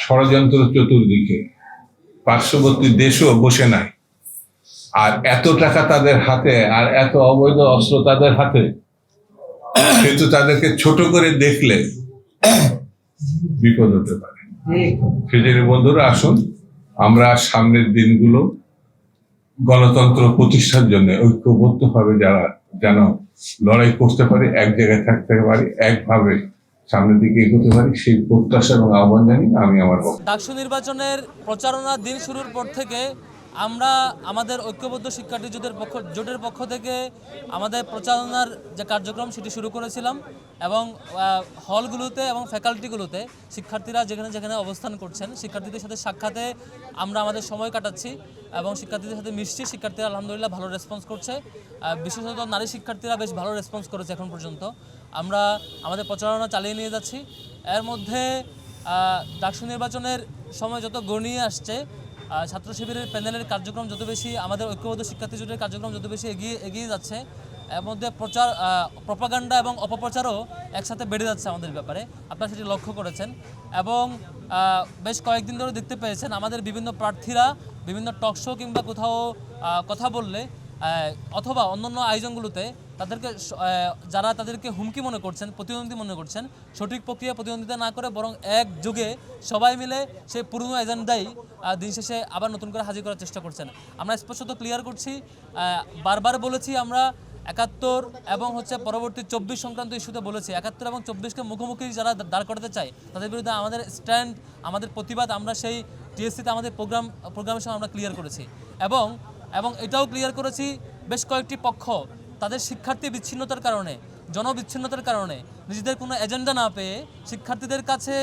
Speaker 18: ষড়যন্ত্র চতুর্দিকে, পার্শ্ববর্তী দেশও বসে নাই। আর এত টাকা তাদের হাতে, আর এত অবৈধ অস্ত্র তাদের হাতে, কিন্তু তাদেরকে ছোট করে দেখলে বিপদ হতে পারে। সেজন্য বন্ধুরা, আসুন আমরা সামনের দিনগুলো গণতন্ত্র প্রতিষ্ঠার জন্য ঐক্যবদ্ধভাবে যারা যেন লড়াই করতে পারে, এক জায়গায় থাকতে পারি, একভাবে সামনের দিকে এগোতে পারি, সেই প্রত্যাশা এবং আহ্বান জানি আমি আমার।
Speaker 19: ডাকসু নির্বাচনের প্রচারণার দিন শুরুর পর থেকে আমরা আমাদের ঐক্যবদ্ধ শিক্ষার্থী জোটের পক্ষ থেকে আমাদের প্রচারণার যে কার্যক্রম সেটি শুরু করেছিলাম, এবং হলগুলোতে এবং ফ্যাকাল্টিগুলোতে শিক্ষার্থীরা যেখানে যেখানে অবস্থান করছেন, শিক্ষার্থীদের সাথে সাক্ষাতে আমরা আমাদের সময় কাটাচ্ছি এবং শিক্ষার্থীদের সাথে মিশছি। শিক্ষার্থীরা আলহামদুলিল্লাহ ভালো রেসপন্স করছে, বিশেষত নারী শিক্ষার্থীরা বেশ ভালো রেসপন্স করেছে এখন পর্যন্ত। আমরা আমাদের প্রচারণা চালিয়ে নিয়ে যাচ্ছি। এর মধ্যে ডাকসু নির্বাচনের সময় যত গড়িয়ে আসছে, ছাত্র শিবিরের প্যানেলের কার্যক্রম যত বেশি, আমাদের ঐক্যবদ্ধ শিক্ষার্থী জোটের কার্যক্রম যত বেশি এগিয়ে যাচ্ছে, এর মধ্যে প্রপাগান্ডা এবং অপপ্রচারও একসাথে বেড়ে যাচ্ছে আমাদের ব্যাপারে। আপনারা সেটি লক্ষ্য করেছেন এবং বেশ কয়েকদিন ধরে দেখতে পেয়েছেন আমাদের বিভিন্ন প্রার্থীরা বিভিন্ন টক শো কিংবা কোথাও কথা বললে অথবা অন্যান্য আয়োজনগুলোতে তাদেরকে যারা তাদেরকে হুমকি মনে করছেন, প্রতিদ্বন্দ্বী মনে করছেন, সঠিক প্রক্রিয়া প্রতিদ্বন্দ্বিতা না করে বরং একযোগে সবাই মিলে সেই পুরনো এজেন্ডাই দিন শেষে আবার নতুন করে হাজির করার চেষ্টা করছেন। আমরা স্পষ্টত ক্লিয়ার করছি, বারবার বলেছি আমরা 71 এবং পরবর্তী 24 সংক্রান্ত ইস্যুতে বলেছি 71 এবং 24কে মুখোমুখি যারা দাঁড় করাতে চায় তাদের বিরুদ্ধে আমাদের স্ট্যান্ড, আমাদের প্রতিবাদ আমরা সেই টিএসসিতে আমাদের প্রোগ্রামের সময় আমরা ক্লিয়ার করেছি এবং এটাও ক্লিয়ার করেছি বেশ কয়েকটি পক্ষ তাদের শিক্ষার্থী বিচ্ছিন্নতার কারণে, জনবিচ্ছিন্নতার কারণে নিজেদের কোনো এজেন্ডা না পেয়ে, শিক্ষার্থীদের কাছে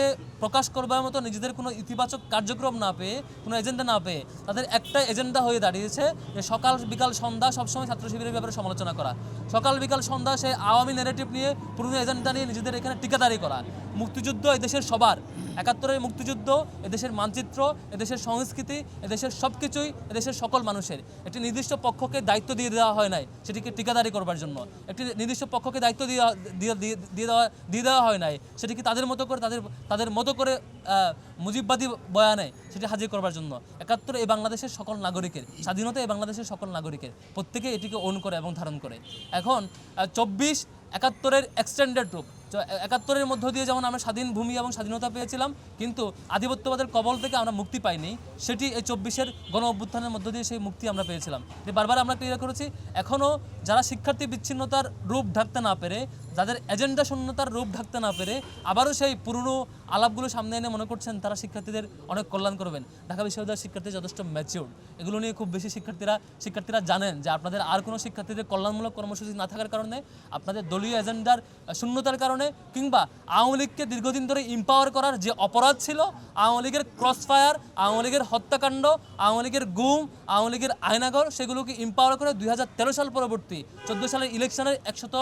Speaker 19: প্রকাশ করবার মতো নিজেদের কোনো ইতিবাচক কার্যক্রম না পেয়ে, কোনো এজেন্ডা না পেয়ে তাদের একটা এজেন্ডা হয়ে দাঁড়িয়েছে যে সকাল বিকাল সন্ধ্যা সবসময় ছাত্র শিবিরের ব্যাপারে সমালোচনা করা, সকাল বিকাল সন্ধ্যা সেই আওয়ামী ন্যারেটিভ নিয়ে, পুরনো এজেন্ডা নিয়ে নিজেদের এখানে টিকাদারি করা। মুক্তিযুদ্ধ এদেশের সবার, 71-এর মুক্তিযুদ্ধ এদেশের মানচিত্র, এদেশের সংস্কৃতি, এদেশের সব কিছুই এদেশের সকল মানুষের। একটি নির্দিষ্ট পক্ষকে দায়িত্ব দিয়ে দেওয়া হয় নাই সেটিকে টিকাদারি করবার জন্য, একটি নির্দিষ্ট পক্ষকে দায়িত্ব দিয়ে দেওয়া হয় নাই সেটিকে তাদের মতো করে মুজিববাদী বয়ানে সেটি হাজির করবার জন্য। 71 এই বাংলাদেশের সকল নাগরিকের স্বাধীনতা, এই বাংলাদেশের সকল নাগরিকের প্রত্যেকে এটিকে ওন করে এবং ধারণ করে। এখন 24 71-এর এক্সটেন্ডেড রূপ। 71-এর মধ্য দিয়ে যেমন আমরা স্বাধীন ভূমি এবং স্বাধীনতা পেয়েছিলাম, কিন্তু আধিপত্যবাদের কবল থেকে আমরা মুক্তি পাইনি, সেটি এই 24-এর গণ অভ্যুত্থানের মধ্য দিয়ে সেই মুক্তি আমরা পেয়েছিলাম। বারবার আমরা ক্লিয়ার করেছি, এখনও যারা শিক্ষার্থী বিচ্ছিন্নতার রূপ ঢাকতে না পেরে, যাদের এজেন্ডা শূন্যতার রূপ ঢাকতে না পেরে আবারও সেই পুরনো আলাপগুলো সামনে এনে মনে করছেন তারা শিক্ষার্থীদের অনেক কল্যাণ করবেন। ঢাকা বিশ্ববিদ্যালয়ের শিক্ষার্থী যথেষ্ট ম্যাচিউর, এগুলো নিয়ে খুব বেশি শিক্ষার্থীরা জানেন যে আপনাদের আর কোনো শিক্ষার্থীদের কল্যাণমূলক কর্মসূচি না থাকার কারণে, আপনাদের দলীয় এজেন্ডার শূন্যতার কারণে, কিংবা আওয়ামী লীগকে দীর্ঘদিন ধরে ইম্পাওয়ার করার যে অপরাধ ছিল, আওয়ামী লীগের ক্রসফায়ার, আওয়ামী লীগের হত্যাকাণ্ড, আওয়ামী লীগের গুম, আওয়ামী লীগের আয়নাঘর, সেগুলোকে ইম্পাওয়ার করে 2013 সাল পরবর্তী 14 সালের ইলেকশনের 100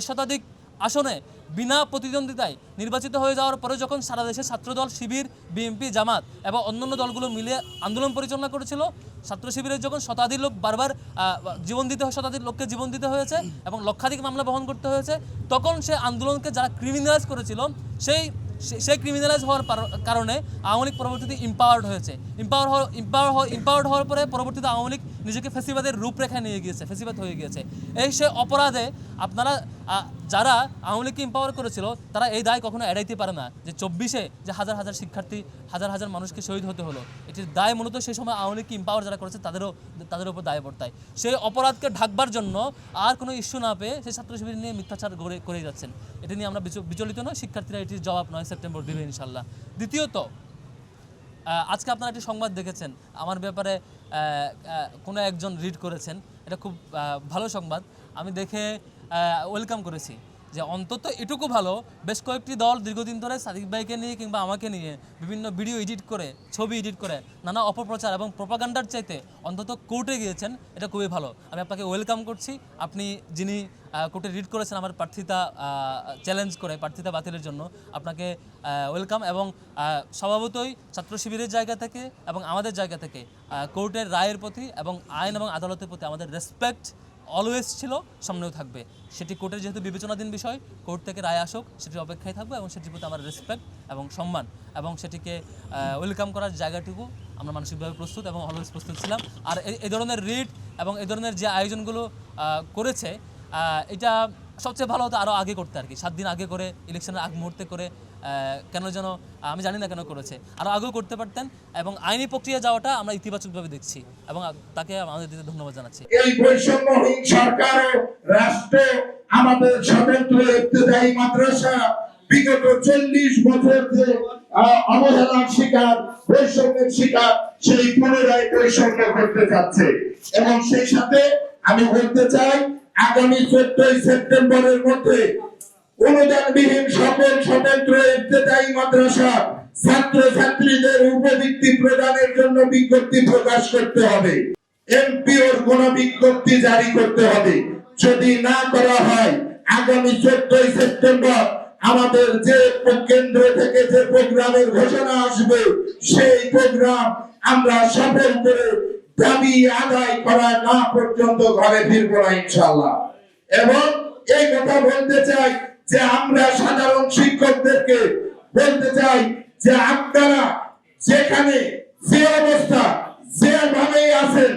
Speaker 19: শতাধিক আসনে বিনা প্রতিদ্বন্দ্বিতায় নির্বাচিত হয়ে যাওয়ার পরে যখন সারা দেশে ছাত্রদল, শিবির, বিএনপি, জামাত এবং অন্যান্য দলগুলো মিলে আন্দোলন পরিচালনা করেছিল, ছাত্র শিবিরের যখন শতাধিক লোক বারবার শতাধিক লোককে জীবন দিতে হয়েছে এবং লক্ষাধিক মামলা বহন করতে হয়েছে, তখন সে আন্দোলনকে যারা ক্রিমিনালাইজ করেছিল সেই ক্রিমিনালাইজ হওয়ার কারণে আওয়ামী লীগ পরবর্তীতে ইম্পাওয়ার্ড হয়েছে। ইম্পাওয়ার্ড হওয়ার পরে পরবর্তীতে আওয়ামী লীগ নিজেকে ফ্যাসিবাদের রূপরেখায় নিয়ে গিয়েছে, ফ্যাসিবাদ হয়ে গিয়েছে। সে অপরাধে আপনারা যারা আওয়ামী লীগকে ইম্পাওয়ার করেছিল তারা এই দায় কখনো এড়াইতে পারে না যে 24-এ যে হাজার হাজার শিক্ষার্থী, হাজার হাজার মানুষকে শহীদ হতে হলো, এটির দায় মূলত সেই সময় আওয়ামী লীগকে ইম্পাওয়ার যারা করেছে তাদের উপর দায় বর্তায়। সেই অপরাধকে ঢাকবার জন্য আর কোনো ইস্যু না পেয়ে সেই ছাত্র শিবির নিয়ে মিথ্যাচার করে যাচ্ছেন। এটি নিয়ে আমরা বিচলিত নয়, শিক্ষার্থীরা এটির জবাব 9 সেপ্টেম্বর দেবে ইনশাল্লাহ। দ্বিতীয়ত, আজকে আপনারা একটি সংবাদ দেখেছেন আমার ব্যাপারে, কোনো একজন রিড করেছেন, এটা খুব ভালো সংবাদ, আমি দেখে ওয়েলকাম করেছি যে অন্তত এটুকু ভালো, বেশ কয়েকটি দল দীর্ঘদিন ধরে সাদিক ভাইকে নিয়ে কিংবা আমাকে নিয়ে বিভিন্ন ভিডিও এডিট করে, ছবি এডিট করে, নানা অপপ্রচার এবং প্রপাগান্ডার চাইতে অন্তত কোর্টে গিয়েছেন, এটা খুবই ভালো। আমি আপনাকে ওয়েলকাম করছি। আপনি যিনি কোর্টে রিড করেছেন আমার প্রার্থিতা চ্যালেঞ্জ করে প্রার্থিতা বাতিলের জন্য, আপনাকে ওয়েলকাম। এবং স্বভাবতই ছাত্র শিবিরের জায়গা থেকে এবং আমাদের জায়গা থেকে কোর্টের রায়ের প্রতি এবং আইন এবং আদালতের প্রতি আমাদের রেসপেক্ট অলওয়েজ ছিল, সামনেও থাকবে। সেটি কোর্টের যেহেতু বিবেচনাধীন বিষয়, কোর্ট থেকে রায় আসুক সেটির অপেক্ষায় থাকবে এবং সেটির প্রতি আমার রেসপেক্ট এবং সম্মান এবং সেটিকে ওয়েলকাম করার জায়গাটুকু আমরা মানসিকভাবে প্রস্তুত এবং অলওয়েজ প্রস্তুত ছিলাম। আর এই ধরনের রিট এবং এই ধরনের যে আয়োজনগুলো করেছে, এটা সবচেয়ে ভালো হতো আরও আগে করতে, আর কি 7 দিন আগে করে, ইলেকশনের আগ মুহূর্তে করে, কেন যেন আমি জানি না কেন করেছে, আরও আগেও করতে পারতেন। এবং আইনি প্রক্রিয়া যাওয়াটা আমরা ইতিবাচকভাবে দেখছি এবং তাকে আমাদের দিতে ধন্যবাদ জানাচ্ছি।
Speaker 20: এই বৈষম্যহীন সরকার ও রাষ্ট্র আমাদের স্বতন্ত্র ইবতেদায়ী মাদ্রাসা বিগত 40 বছর যে অবহেলার শিকার, বৈষম্যের শিকার, সেই পুনরায় বৈষম্য করতে যাচ্ছে। এবং সেই সাথে আমি বলতে চাই, আগামী 14 সেপ্টেম্বরের মধ্যে অনুদানবিহীন সকল স্বতন্ত্র ইবতেদায়ী মাদ্রাসা ছাত্রছাত্রীদের উপবৃত্তি প্রদানের জন্য বিজ্ঞপ্তি প্রকাশ করতে হবে। এমপিওর কোন বিজ্ঞপ্তি জারি করতে হবে। যদি না করা হয়, আগামী 14 সেপ্টেম্বর আমাদের যে কেন্দ্র থেকে যে প্রোগ্রামের ঘোষণা আসবে, সেই প্রোগ্রাম আমরা সফল করে দাবি আদায় করা না পর্যন্ত ঘরে ফিরবো না ইনশাআল্লাহ। এবং এই কথা বলতে চাই যে আমরা সাধারণ শিক্ষকদেরকে বলতে চাই যে আপনারা যেখানে যে অবস্থা যেভাবেই আছেন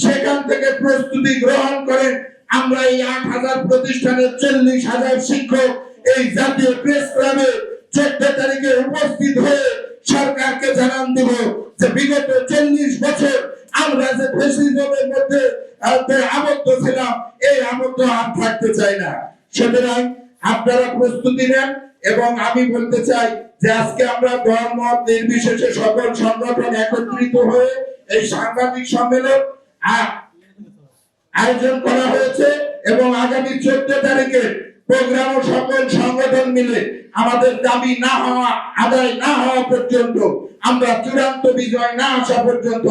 Speaker 20: সেখান থেকে প্রস্তুতি গ্রহণ করেন। আমরা এই 8,000 প্রতিষ্ঠানের 40,000 শিক্ষক এই জাতীয় প্রেস ক্লাবে 14 তারিখে উপস্থিত হয়ে সরকারকে জানান দেব যে বিগত 40 বছর আমরা যে ফ্যাসিজমের মধ্যে আবদ্ধ ছিলাম, এই আবদ্ধ আর থাকতে চাই না। সুতরাং আপনারা প্রস্তুতি নেন, এবং আমি বলতে চাই যে আজকে আমরা ধর্ম নির্বিশেষে সকল সংগঠন একত্রিত হয়ে এই সাংবাদিক সম্মেলন আয়োজন করা হয়েছে, এবং আগামী 14 তারিখে প্রোগ্রাম সকল সংগঠন মিলে আমাদের দাবি না হওয়া, আদায় না হওয়া পর্যন্ত, আমরা চূড়ান্ত বিজয় না আসা পর্যন্ত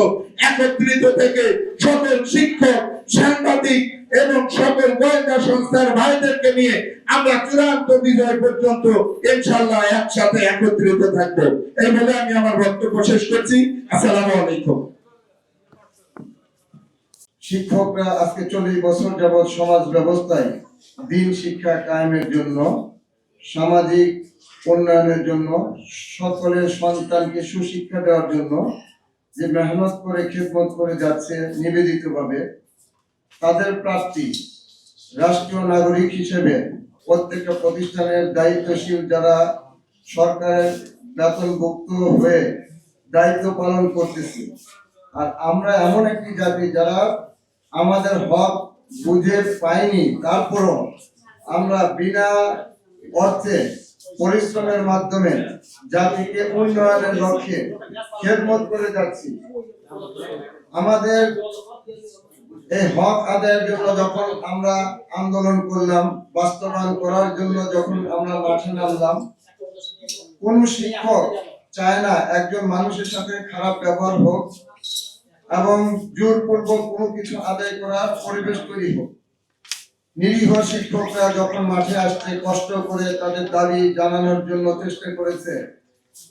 Speaker 20: একত্রিত থেকে সকল শিক্ষক, সাংবাদিক এবং সকল গোয়েন্দা সংস্থার ভাইদেরকে নিয়ে আমরা চূড়ান্ত বিজয় পর্যন্ত ইনশাআল্লাহ একসাথে একত্রিত থাকবো। এই বলে আমি আমার বক্তব্য শেষ করছি। আসসালামু আলাইকুম।
Speaker 21: শিক্ষকরা আজকে 40 বছর যাবৎ সমাজ ব্যবস্থায় দিন শিক্ষা কায়েমের জন্য, সামাজিক উন্নয়নের জন্য, সকলের সন্তানকে সুশিক্ষা দেওয়ার জন্য যে মেহনত করে খেদমত করে যাচ্ছে নিবেদিতভাবে, তাদের প্রাপ্তি রাষ্ট্রীয় নাগরিক হিসেবে প্রত্যেকটা প্রতিষ্ঠানের দায়িত্বশীল যারা সরকারের বেতনভুক্ত হয়ে দায়িত্ব পালন করতেছে। আর আমরা এমন একটি জাতি যারা আমাদের হক বুঝে পাইনি, তারপরও আমরা বিনা অর্থে পরিশ্রমের মাধ্যমে জাতিকে উন্নয়নের লক্ষ্যে খেদমত করে যাচ্ছি। আমাদের এই হক আদায়ের জন্য যখন আমরা আন্দোলন করলাম, বাস্তবায়ন করার জন্য যখন আমরা মাঠে নামলাম, কোন শিক্ষক চায় না একজন মানুষের সাথে খারাপ ব্যবহার হোক এবং জোরপূর্বক কোনো কিছু আদায় করার পরিবেশ তৈরি হোক। নিরীহ শিক্ষকরা যখন মাঠে আসছে, কষ্ট করে তাদের দাবি জানানোর জন্য চেষ্টা করেছে,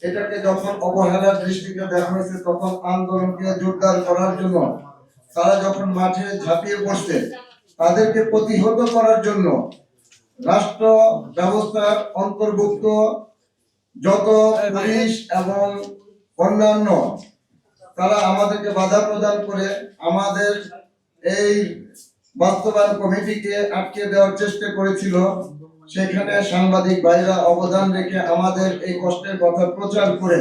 Speaker 21: এটাকে যখন অবহেলার দৃষ্টিতে দেখা হয়েছে, তখন আন্দোলনকে জোরদার করার জন্য তারা যখন মাঠে ঝাঁপিয়ে পড়ছে, তাদেরকে প্রতিহত করার জন্য রাষ্ট্র ব্যবস্থার অন্তর্ভুক্ত যত পুলিশ এবং অন্যান্য তারা আমাদেরকে বাধা প্রদান করে আমাদের এই বাস্তবায়ন কমিটিকে আটকে দেওয়ার চেষ্টা করেছিল। সেখানে সাংবাদিক ভাইরা অবদান রেখে আমাদের এই কষ্টের কথা প্রচার করে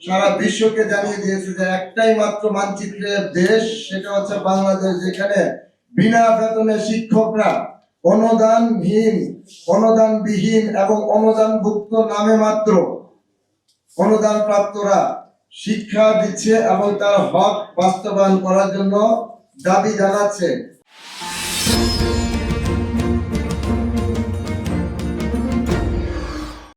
Speaker 21: সারা বিশ্বকে জানিয়ে দিয়েছে যে একটাই মাত্র মানচিত্রের দেশ, সেটা হচ্ছে বাংলাদেশ, যেখানে বিনা বেতনে শিক্ষকরা অনুদানবিহীন এবং অনুদানভুক্ত নামে মাত্র অনুদান প্রাপ্তরা শিক্ষা দিচ্ছে এবং তার হক বাস্তবায়ন করার জন্য দাবি জানাচ্ছে।